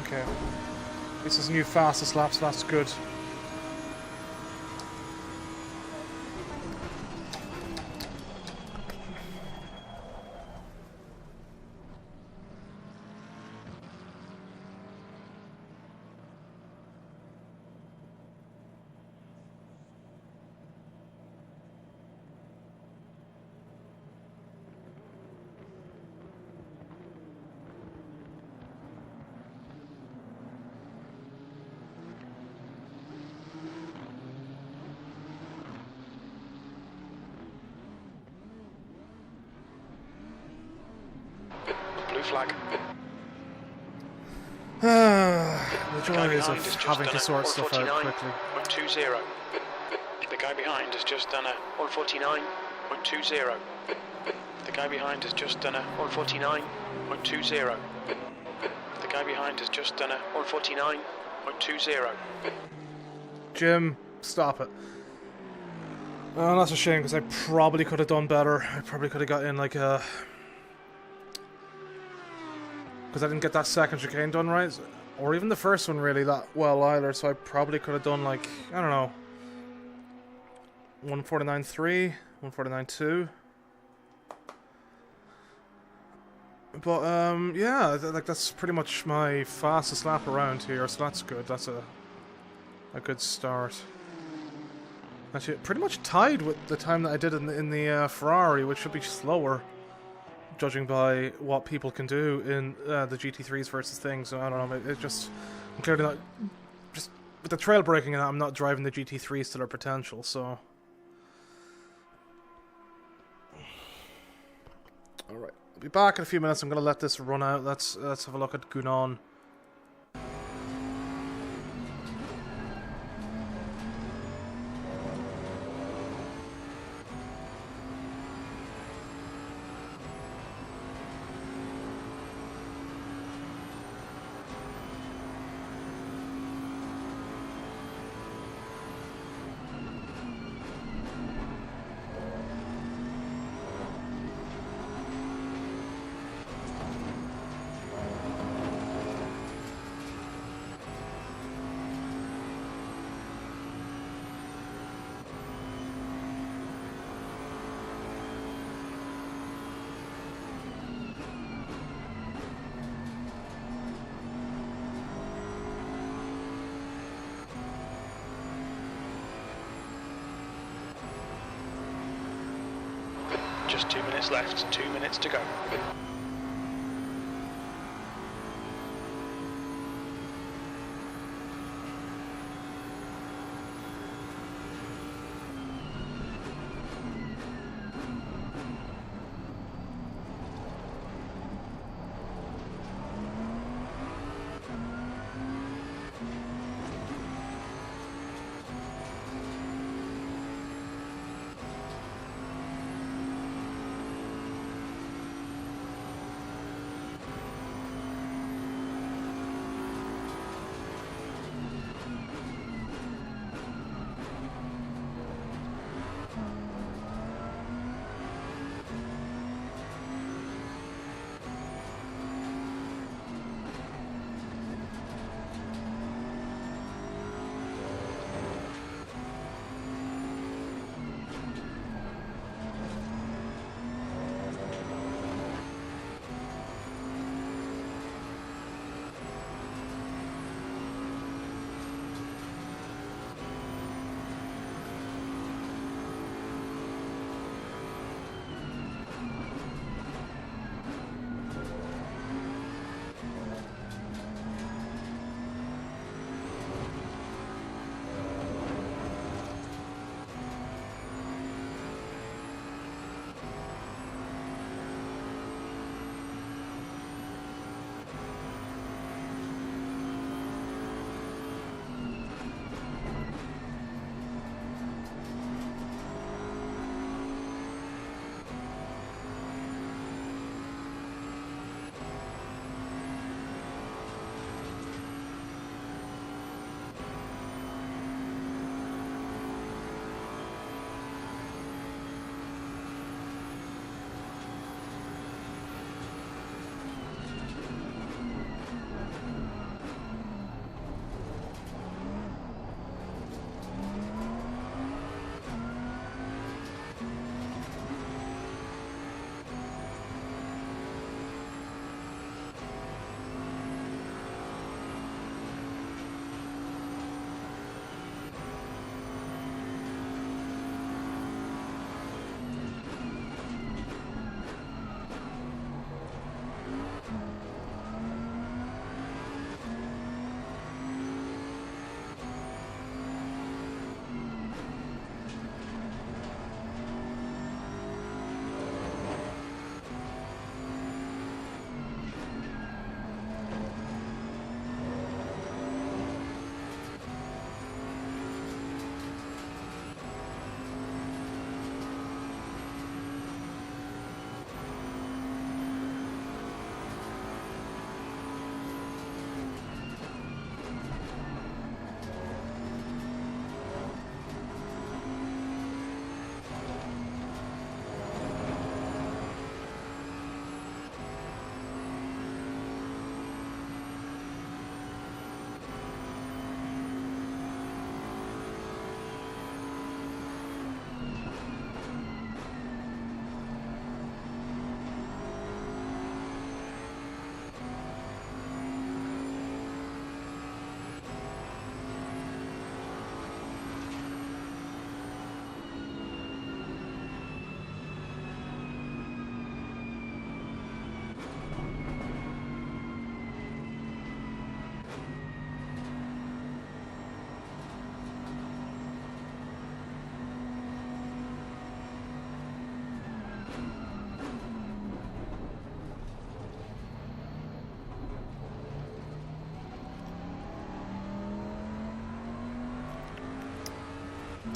Okay. This is new fastest lap, so that's good. Blue flag. The joys of having to sort stuff out quickly. 149.20. The guy behind has just done a 149.20. The guy behind has just done a 149.20. The guy behind has just done a 149.20. Jim, stop it. Oh, that's a shame, because I probably could have done better. I probably could have got in like a... Because I didn't get that second chicane done right. Or even the first one really that well either, so I probably could have done like, I don't know, 149.3, 149.2. But yeah, like that's pretty much my fastest lap around here, so that's good. That's a good start. Actually, pretty much tied with the time that I did in the Ferrari, which should be slower, judging by what people can do in the GT3s versus things. So I don't know. It just, I'm clearly not, just with the trail braking and that, I'm not driving the GT3s to their potential. So, all right, I'll be back in a few minutes. I'm gonna let this run out. Let's have a look at Gunon. Just 2 minutes left, 2 minutes to go.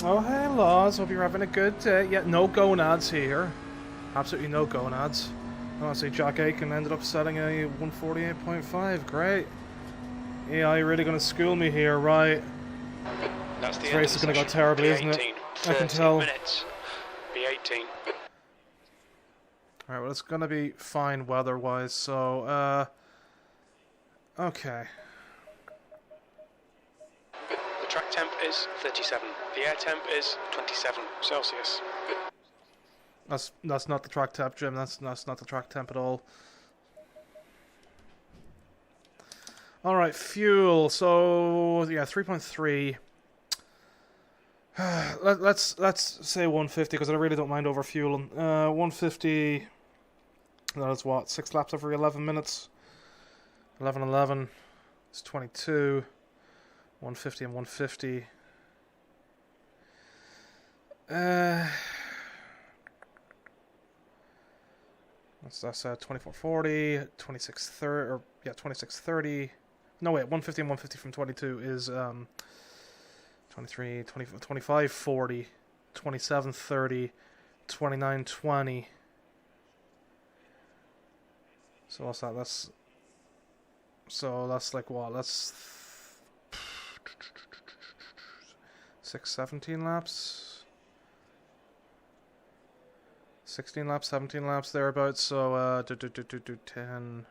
Oh, hey, lads. Hope you're having a good day. Yeah, no gonads here. Absolutely no gonads. Honestly, Jack Aiken ended up setting a 148.5. Great. AI really going to school me here, right? That's the This end race of is the going to go session. terribly, isn't B18, it? I can 13 tell. minutes. B18. Alright, well, it's going to be fine weather-wise, so, okay. The track temp is 37. The air temp is 27 Celsius. That's not the track temp, Jim. That's not the track temp at all. Alright, fuel. So, yeah, 3.3. Let's say 150, because I really don't mind overfueling. 150, that is what? 6 laps every 11 minutes? 11, it's 22. 150 and 150. That's 2440, 2630, or yeah, 2630. No, wait, 150 and 150 from 22 is 23, 20, 2540, 2730, 2920. So what's that? That's like what? That's 17 laps. 16 laps, 17 laps thereabouts, so 10.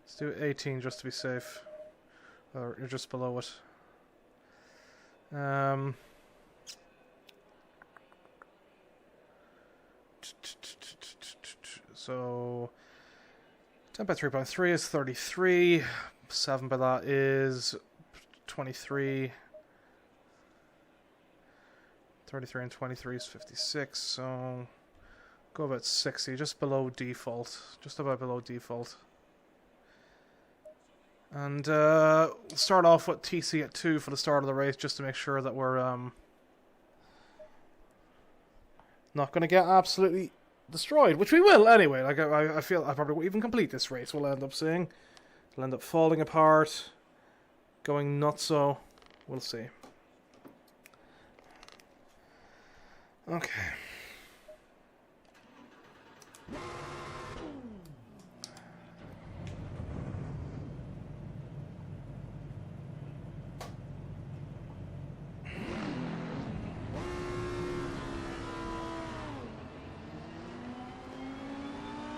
Let's do 18 just to be safe. Or you're just below it. So 10 by 3.3 is 33. 7 by that is 23. 33 and 23 is 56, so go about 60, just below default, just about below default. And start off with TC at 2 for the start of the race, just to make sure that we're not going to get absolutely destroyed, which we will anyway. Like I feel I probably won't even complete this race. We'll end up seeing, it'll end up falling apart, going nutso. We'll see. Okay.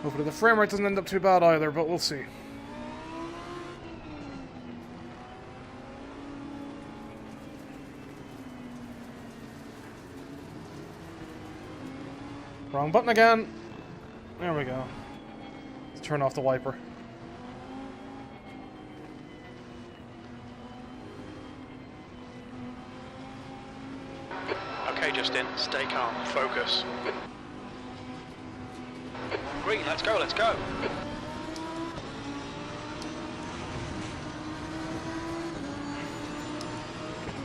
Hopefully the frame rate doesn't end up too bad either, but we'll see. Wrong button again. There we go. Let's turn off the wiper. Okay, Justin, stay calm, focus. Green, let's go, let's go.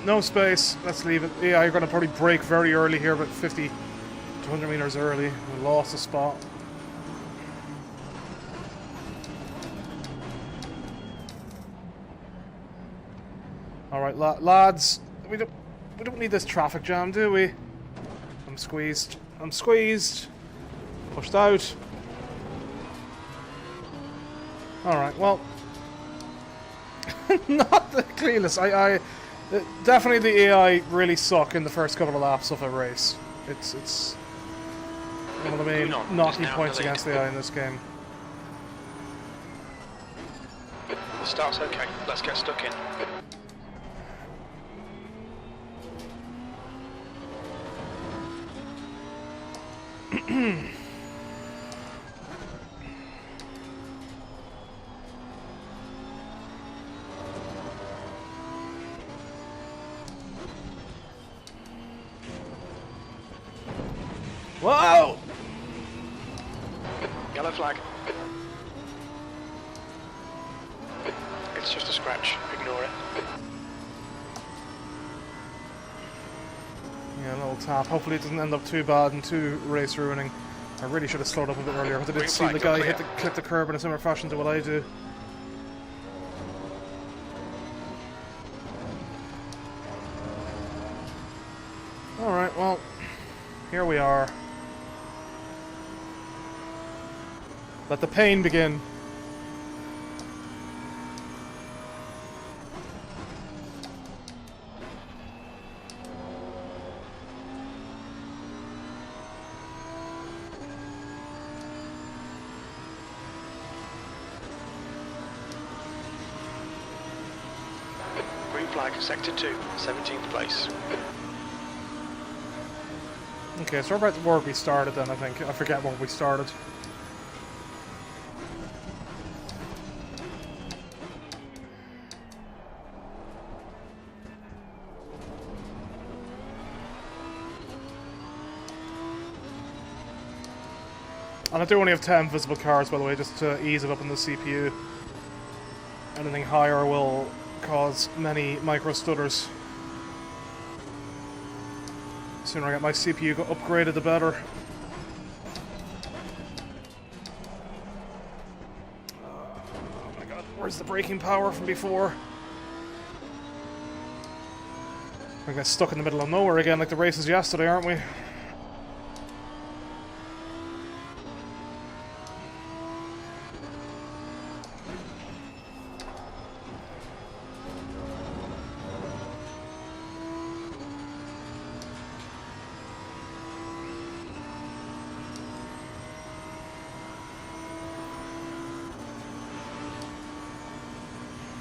No space. Let's leave it. Yeah, you're going to probably brake very early here, about 50 to 100 meters early. We lost a spot. Alright, lads. We don't need this traffic jam, do we? I'm squeezed. I'm squeezed. Pushed out. Alright, well. Not the cleanest. Definitely the AI really suck in the first couple of laps of a race. It's one of the main knocking points against the AI in this game. The start's okay, let's get stuck in. Whoa! Yellow flag. It's just a scratch, ignore it. Yeah, a little tap. Hopefully it doesn't end up too bad and too race ruining. I really should have slowed up a bit earlier, because I didn't see the guy hit the curb in a similar fashion to what I do. Alright, well, here we are. Let the pain begin. Green flag, sector 2, 17th place. Okay, so we're about where we started then, I think. I forget where we started. And I do only have 10 visible cars, by the way, just to ease it up in the CPU. Anything higher will cause many micro stutters. The sooner I get my CPU upgraded, the better. Oh my god, where's the braking power from before? We're getting stuck in the middle of nowhere again, like the races yesterday, aren't we?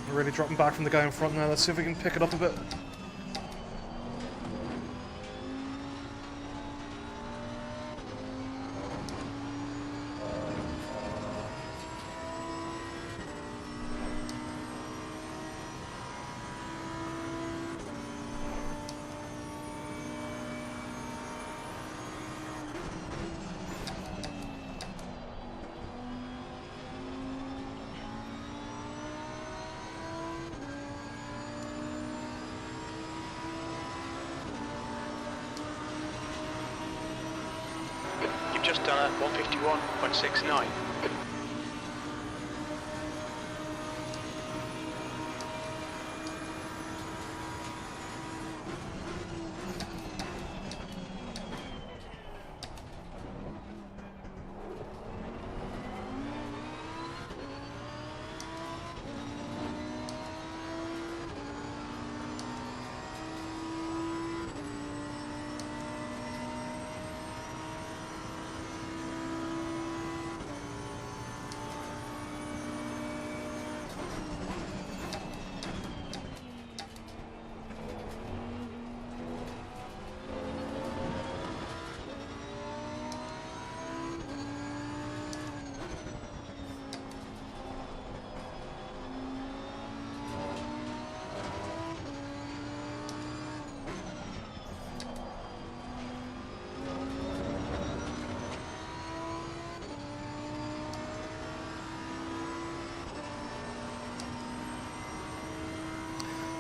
We're really dropping back from the guy in front now. Let's see if we can pick it up a bit. Just done a 151.69.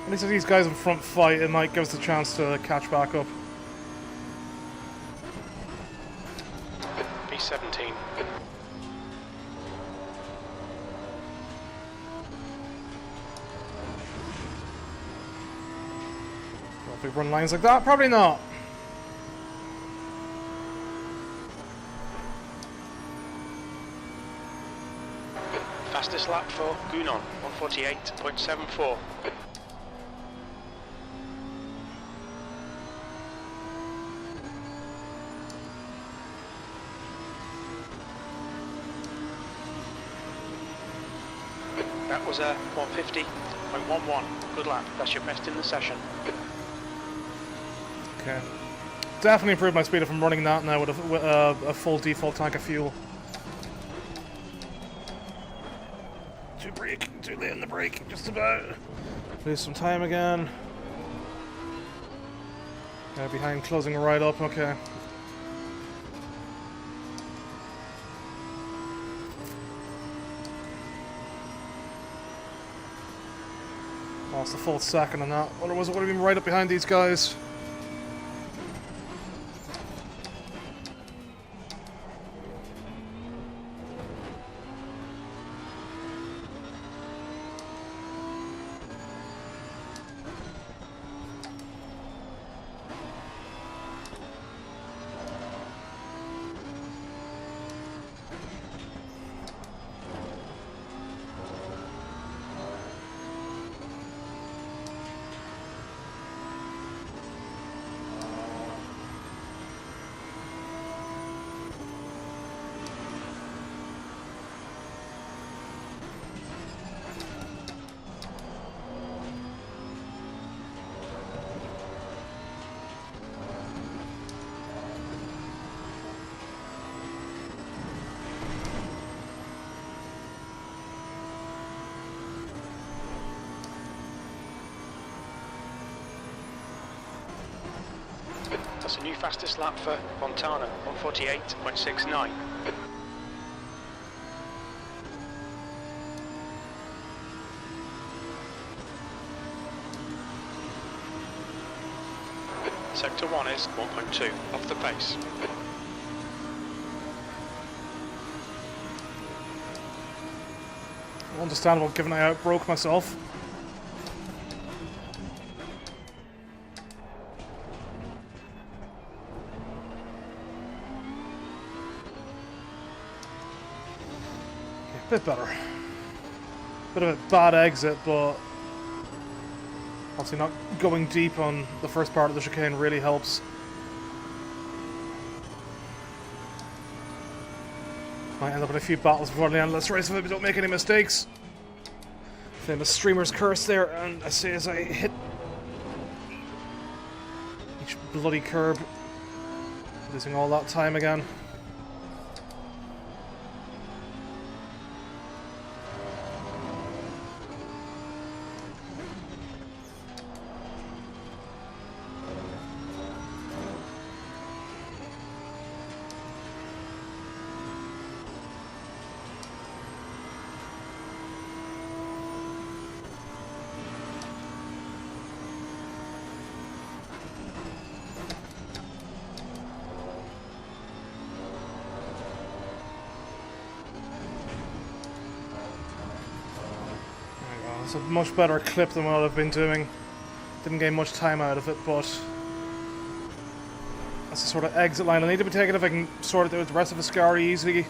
At least if these guys in front fight, it might give us a chance to catch back up. B17. Well, if we run lines like that, probably not. Fastest lap for Gunon, 148.74. That was a 150.11. Good lap. That's your best in the session. Okay. Definitely improved my speed if I'm running that now with a full default tank of fuel. Too late in the braking, just about. Lose some time again. Behind, closing right up, okay. Lost a full second on that. Otherwise I would have been right up behind these guys. That's a new fastest lap for Montana, 148.69. Sector 1 is 1.2, off the pace. Understandable, given I outbroke myself. Okay, a bit better. Bit of a bad exit, but obviously not going deep on the first part of the chicane really helps. Might end up in a few battles before the end of this race if I don't make any mistakes. Famous streamer's curse there, and I say as I hit each bloody curb, losing all that time again. It's a much better clip than what I've been doing. Didn't gain much time out of it, but that's the sort of exit line I need to be taking if I can sort it out with the rest of the Ascari easily.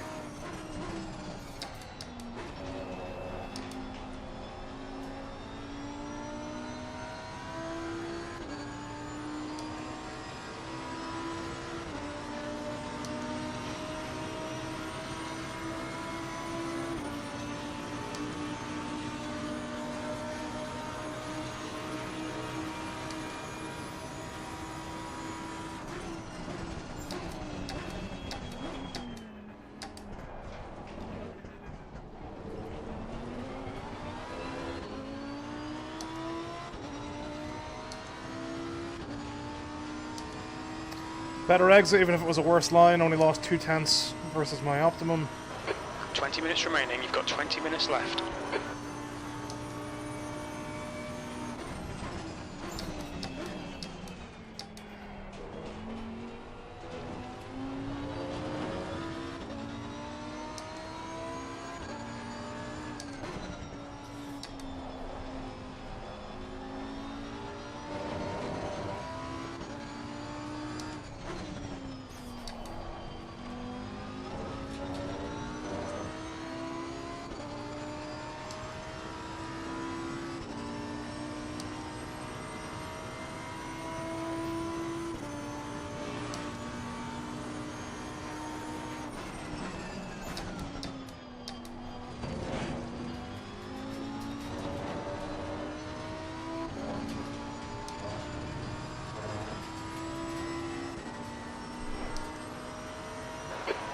Better exit, even if it was a worse line. Only lost 0.2 versus my optimum. 20 minutes remaining, you've got 20 minutes left.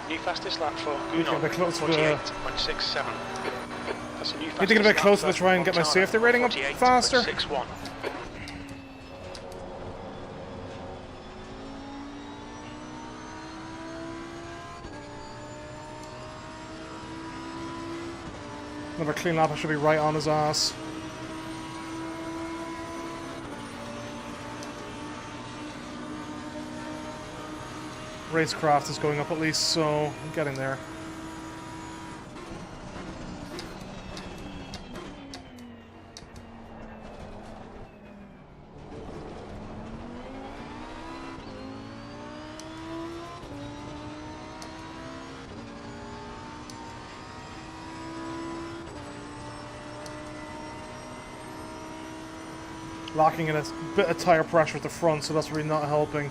New fastest lap for Gunon, 48.67. That's a new fastest need to get a bit closer lap to try and get my safety rating up faster. 48.61. Another clean lap, I should be right on his ass. Racecraft is going up at least, so I'm getting there. Locking in a bit of tire pressure at the front, so that's really not helping.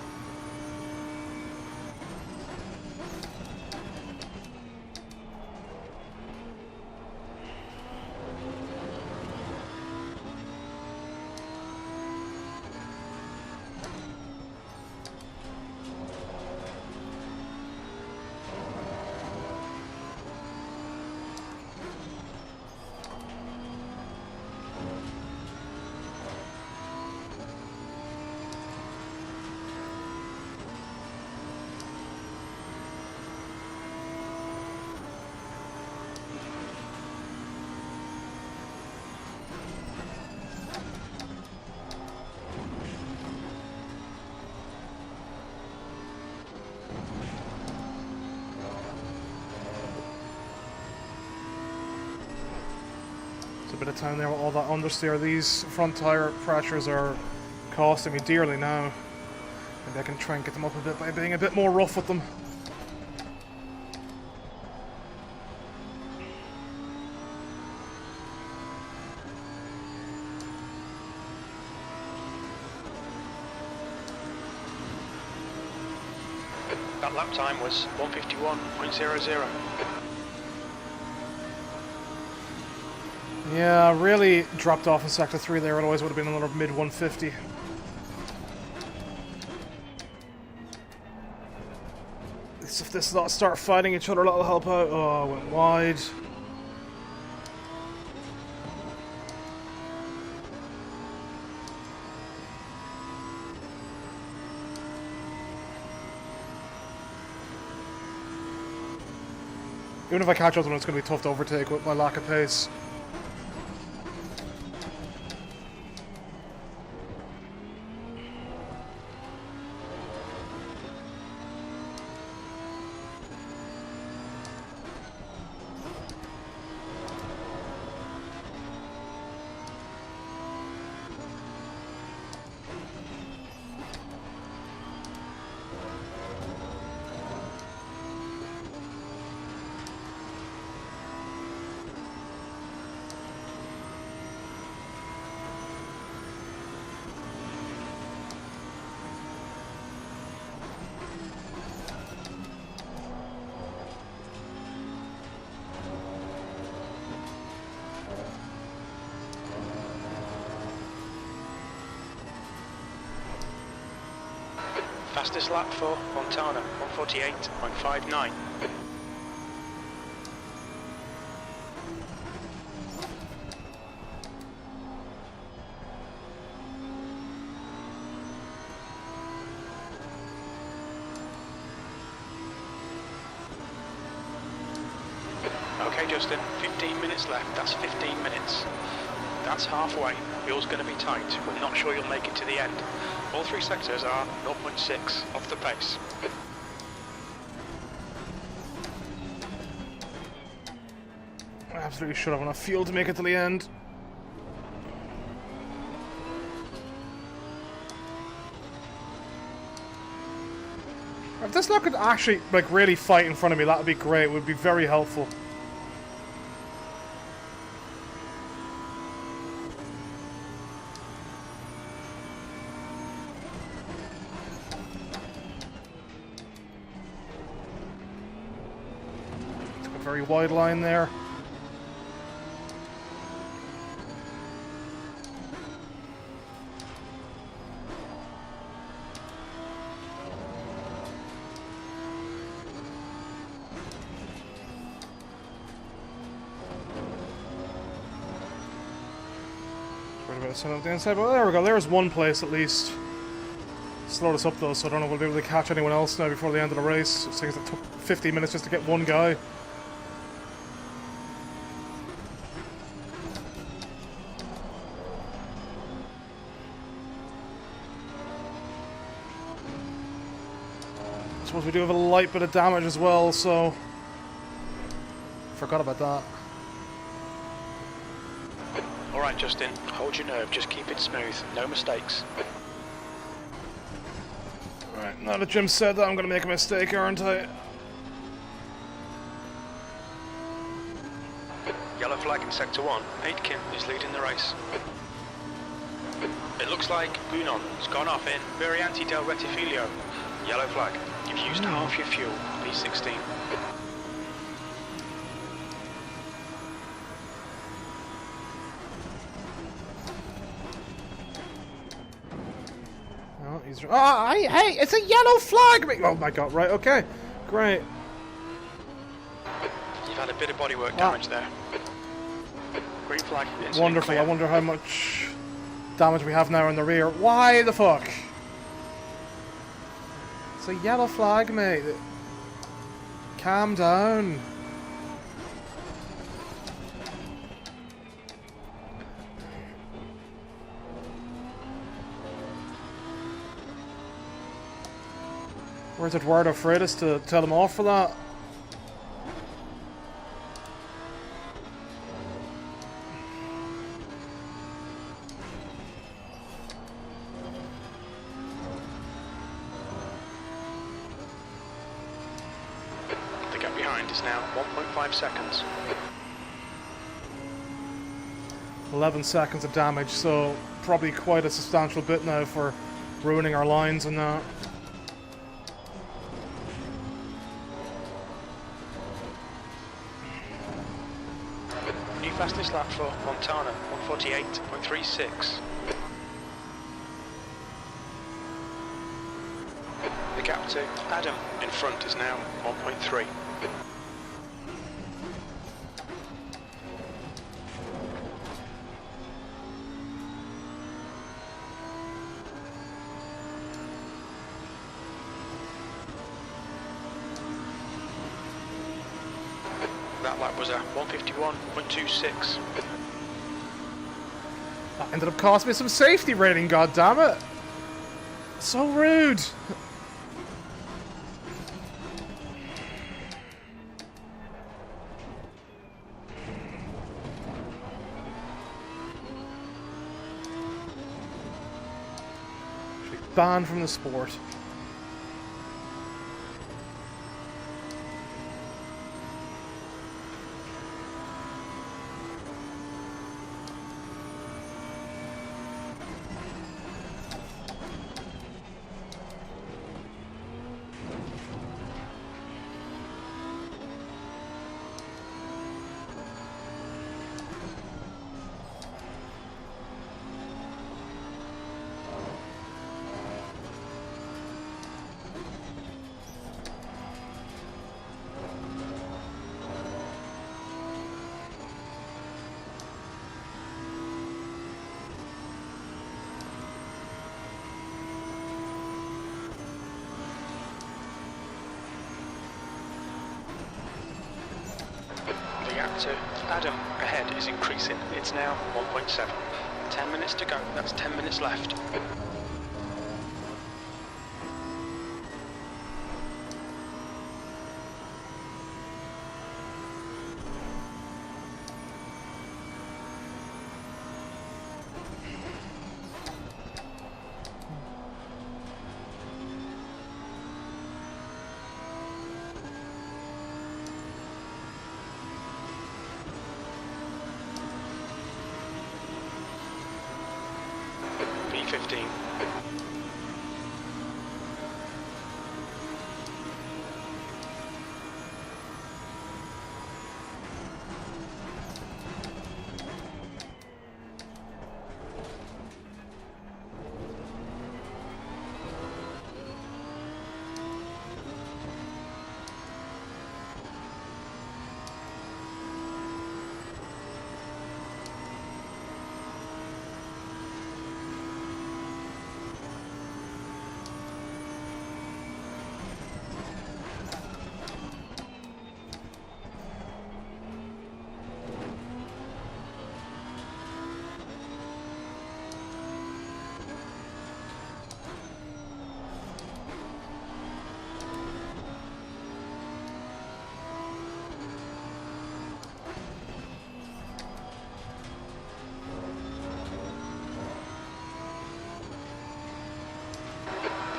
A bit of time there with all that understeer. These front tyre pressures are costing me dearly now. Maybe I can try and get them up a bit by being a bit more rough with them. That lap time was 1:51.00. Yeah, really dropped off in Sector 3 there, otherwise would have been another mid-150. If this lot start fighting each other, that'll help out. Oh, I went wide. Even if I catch up to them, it's going to be tough to overtake with my lack of pace. Fastest lap for Montana, 1:48.59. Okay, Justin, 15 minutes left. That's 15 minutes. That's halfway. Wheel's going to be tight. We're not sure you'll make it to the end. All three sectors are 0.6 off the pace. I absolutely should have enough fuel to make it to the end. If this lot could actually, like, really fight in front of me, that would be great. It would be very helpful. Very wide line there. Try to send up the inside, but there we go. There's one place at least. Slow this up though, so I don't know if we'll be able to catch anyone else now before the end of the race. Since it took 50 minutes just to get one guy. I suppose we do have a light bit of damage as well, so forgot about that. Alright Justin, hold your nerve, just keep it smooth, no mistakes. Right, now that Jim said that, I'm going to make a mistake, aren't I? Yellow flag in Sector 1, Aitken is leading the race. It looks like Bunon has gone off in Varianti del Rettifilio. Yellow flag. You've used half your fuel, P16. Oh, he's... Oh, hey, it's a yellow flag! Oh my god, right, okay. Great. You've had a bit of bodywork damage there. Green flag. Wonderful, clear. I wonder how much damage we have now in the rear. Why the fuck? It's a yellow flag, mate. Calm down. Where's Eduardo Freitas to tell him off for that? behind is now 1.5 seconds. 11 seconds of damage, so probably quite a substantial bit now for ruining our lines and that. New fastest lap for Montana, 148.36. The gap to Adam in front is now 1.3. That lap was a 151.26. That ended up costing me some safety rating, goddammit! So rude! Should be banned from the sport. To Adam ahead is increasing. It's now 1.7. 10 minutes to go. That's 10 minutes left. P15.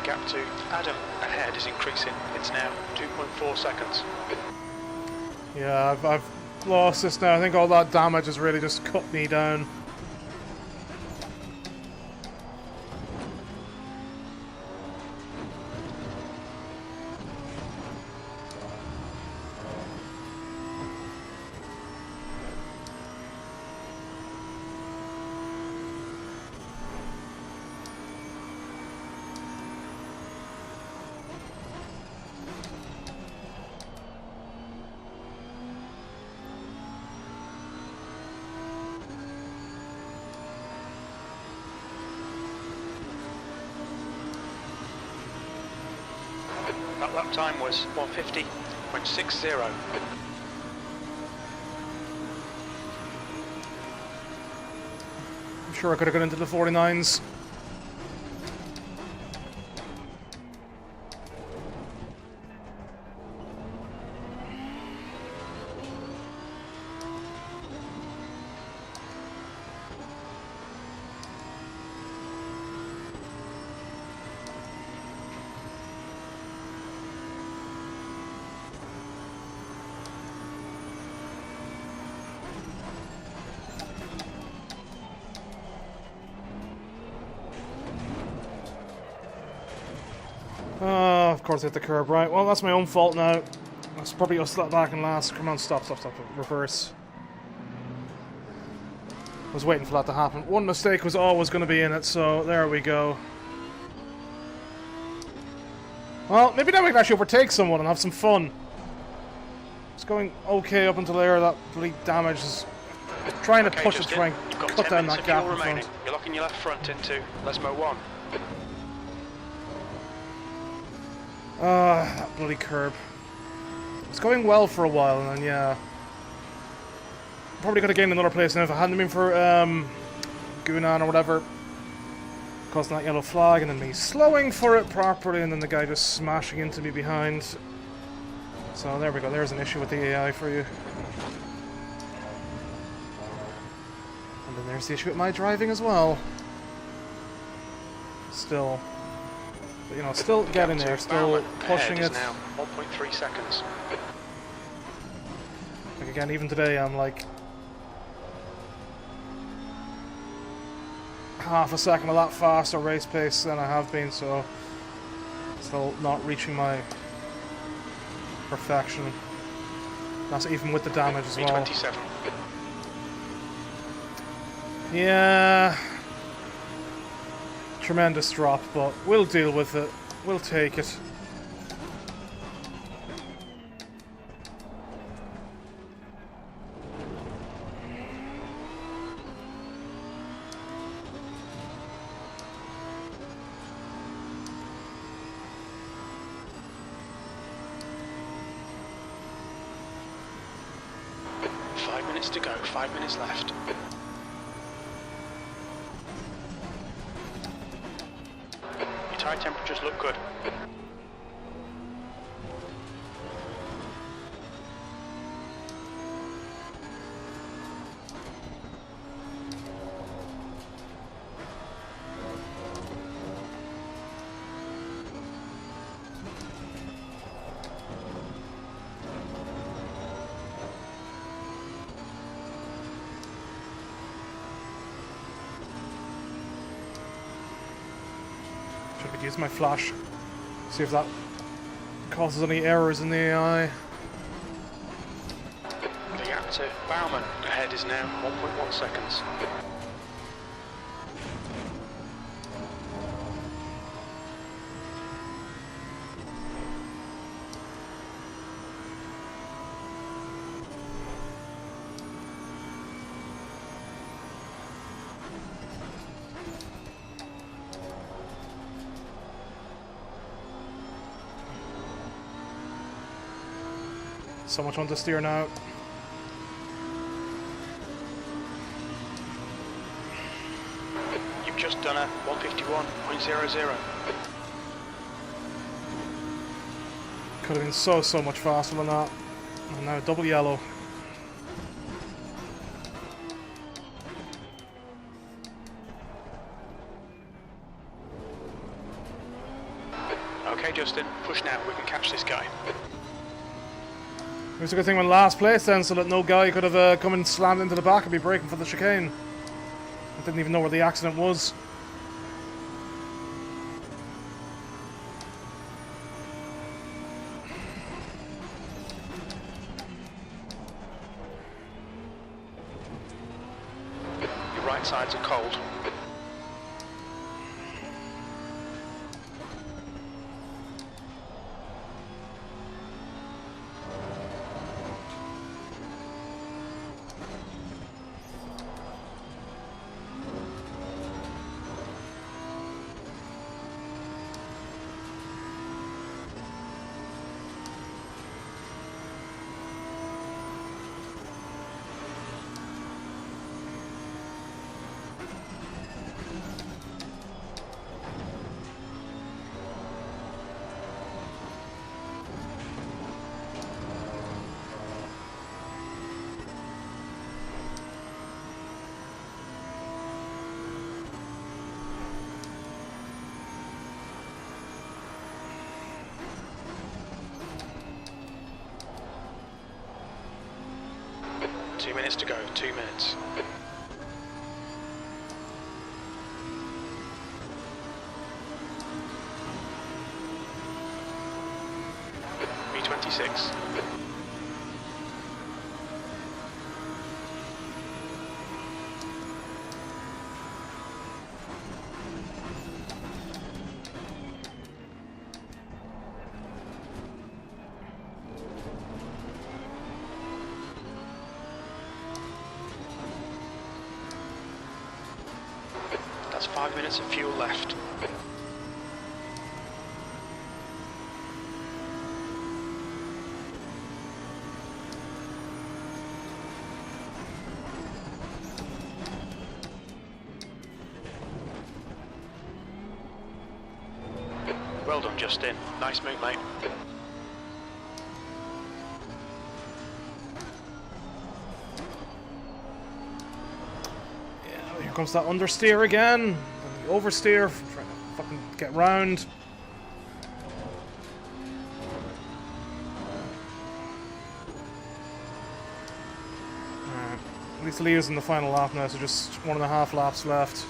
Gap to Adam ahead is increasing. It's now 2.4 seconds. Yeah, I've lost this now. I think all that damage has really just cut me down. That lap time was 150.60. I'm sure I could have got into the 49s. Oh, of course I hit the curb, right. Well, that's my own fault now. That's probably us back and last. Come on, stop. Reverse. I was waiting for that to happen. One mistake was always going to be in it, so there we go. Well, maybe now we can actually overtake someone and have some fun. It's going okay up until there. That bleak damage is trying to push it, try and cut down that gap in front. You're locking your left front into Lesmo 1. That bloody curb. It's going well for a while, and then, yeah. Probably could have gained another place now if it hadn't been for, Gunan or whatever. Causing that yellow flag, and then me slowing for it properly, and then the guy just smashing into me behind. So there we go, there's an issue with the AI for you. And then there's the issue with my driving as well. Still. But, you know, still getting there, still pushing it. Now 1.3 seconds. Like again, even today I'm like half a second a lot faster race pace than I have been, so still not reaching my perfection. That's even with the damage as well. 27. Yeah. Tremendous drop, but we'll deal with it. We'll take it. To go, 5 minutes left. Your tyre temperatures look good. Should use my flash. See if that causes any errors in the AI. The gap to Bauman ahead is now 1.1 seconds. So much on to steer now. You've just done a 151.00. Could have been so much faster than that. And now double yellow. Okay, Justin, push now. We can catch this guy. It was a good thing when last place then, so that no guy could have come and slammed into the back and be braking for the chicane. I didn't even know where the accident was. Your right sides are cold. Two minutes to go, 2 minutes. 26. That's 5 minutes of fuel left. Well done, Justin. Nice move, mate. Yeah, here comes that understeer again. The oversteer, trying to fucking get round. Alright, at least Leo's in the final lap now, so just 1.5 laps left.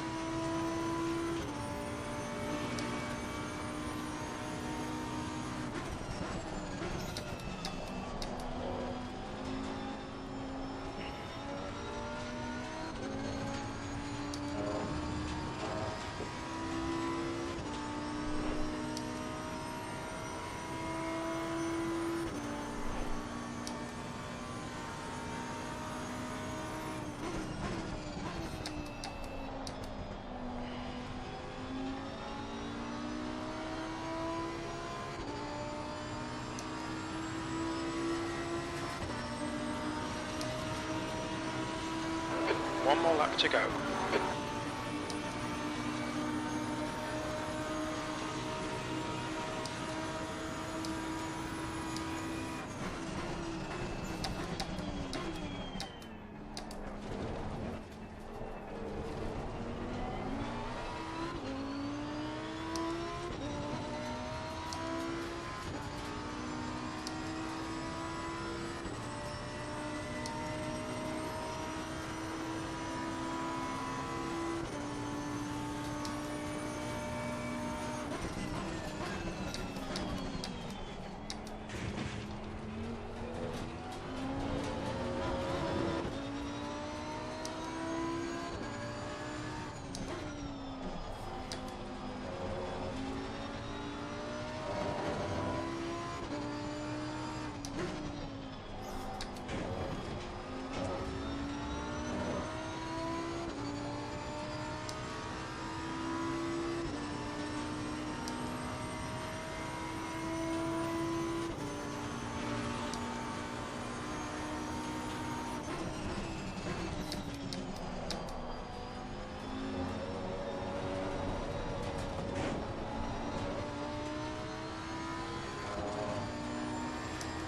One more lap to go.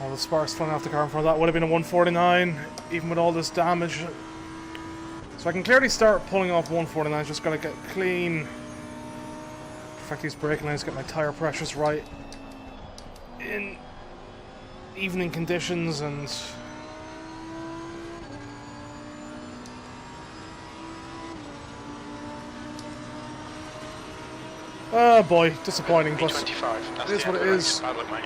All the sparks flying off the car in front of that would have been a 149, even with all this damage. So I can clearly start pulling off 149, just gotta get clean. Perfect these brake lines, get my tyre pressures right. In evening conditions and... Oh boy, disappointing, but it is what it is. Bad luck, mate.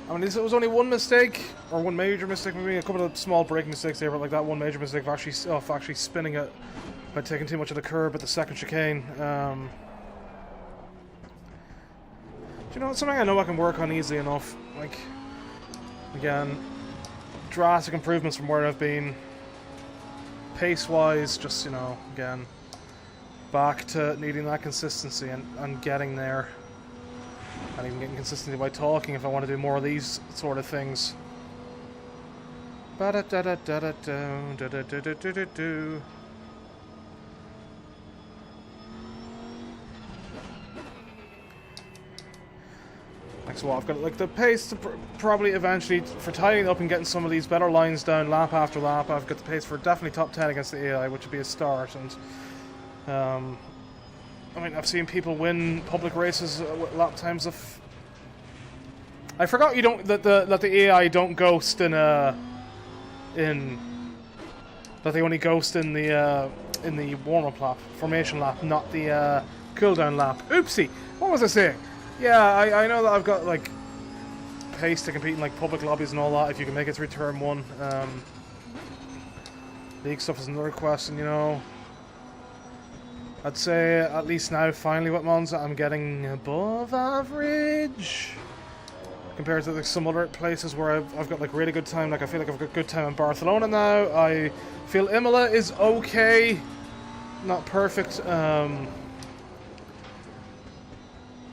I mean, it was only one mistake, or one major mistake, maybe a couple of small brake mistakes there, but like that one major mistake of actually spinning it by taking too much of the curb at the second chicane. Do you know, it's something I know I can work on easily enough. Like, again, drastic improvements from where I've been. Pace-wise, just, you know, again, back to needing that consistency and getting there. And even getting consistency by talking if I want to do more of these sort of things. Ba-da-da-da-da-da-do, like, so I've got like the pace to probably eventually for tidying up and getting some of these better lines down lap after lap. I've got the pace for definitely top 10 against the AI, which would be a start. And I mean, I've seen people win public races with lap times of... I forgot you don't that the AI don't ghost in that they only ghost in the warm-up lap, formation lap, not the cooldown lap. Oopsie! What was I saying? Yeah, I know that I've got like pace to compete in like public lobbies and all that. If you can make it through turn 1, league stuff is another question. You know, I'd say at least now, finally with Monza, I'm getting above average compared to like some other places where I've got like really good time. Like I feel like I've got good time in Barcelona now. I feel Imola is okay, not perfect.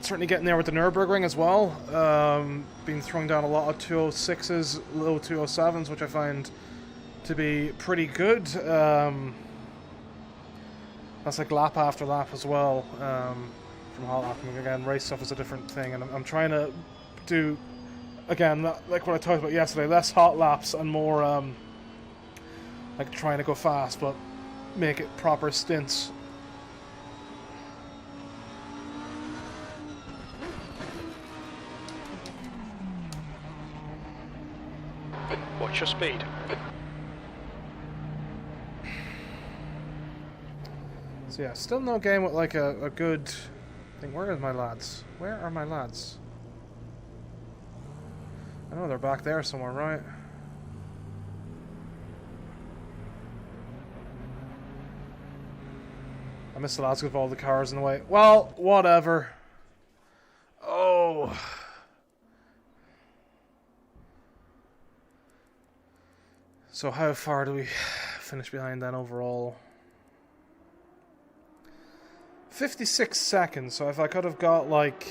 Certainly getting there with the Nürburgring as well. Been throwing down a lot of 206s, low 207s, which I find to be pretty good. That's like lap after lap as well. From Hotlapping again, race stuff is a different thing, and I'm trying to do, again, like what I talked about yesterday, less hot laps and more like trying to go fast, but make it proper stints. Watch your speed. So yeah, still no game with like a good thing. Where are my lads? Where are my lads? I know they're back there somewhere, right? I missed the lads with all the cars in the way. Well, whatever. Oh. So how far do we finish behind then overall? 56 seconds, so if I could have got like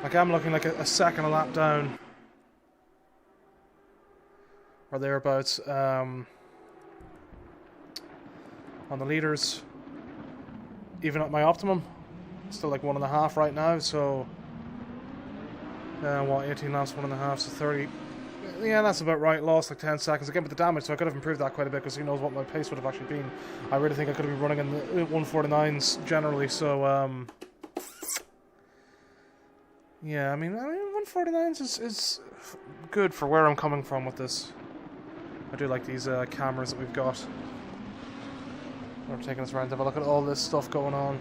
I'm looking like a second a lap down or thereabouts on the leaders, even at my optimum, still like 1.5 right now, so what, 18 laps, 1.5, so 30. Yeah, that's about right. Lost like 10 seconds again with the damage, so I could have improved that quite a bit because who knows what my pace would have actually been. I really think I could have been running in the 149s generally, so yeah, I mean 149s is good for where I'm coming from with this. I do like these cameras that we've got. We're taking us around to have a look at all this stuff going on.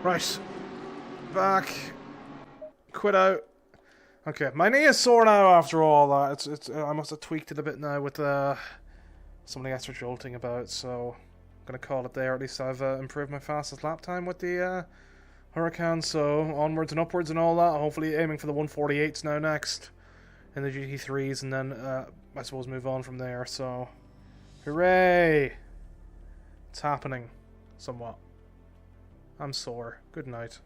Right, back, quit out. Okay, my knee is sore now after all that. It's I must have tweaked it a bit now with something extra jolting about, so I'm gonna call it there. At least I've improved my fastest lap time with the Huracan, so onwards and upwards and all that. Hopefully aiming for the 148s now next in the GT3s, and then I suppose move on from there, so hooray! It's happening, somewhat. I'm sore. Good night.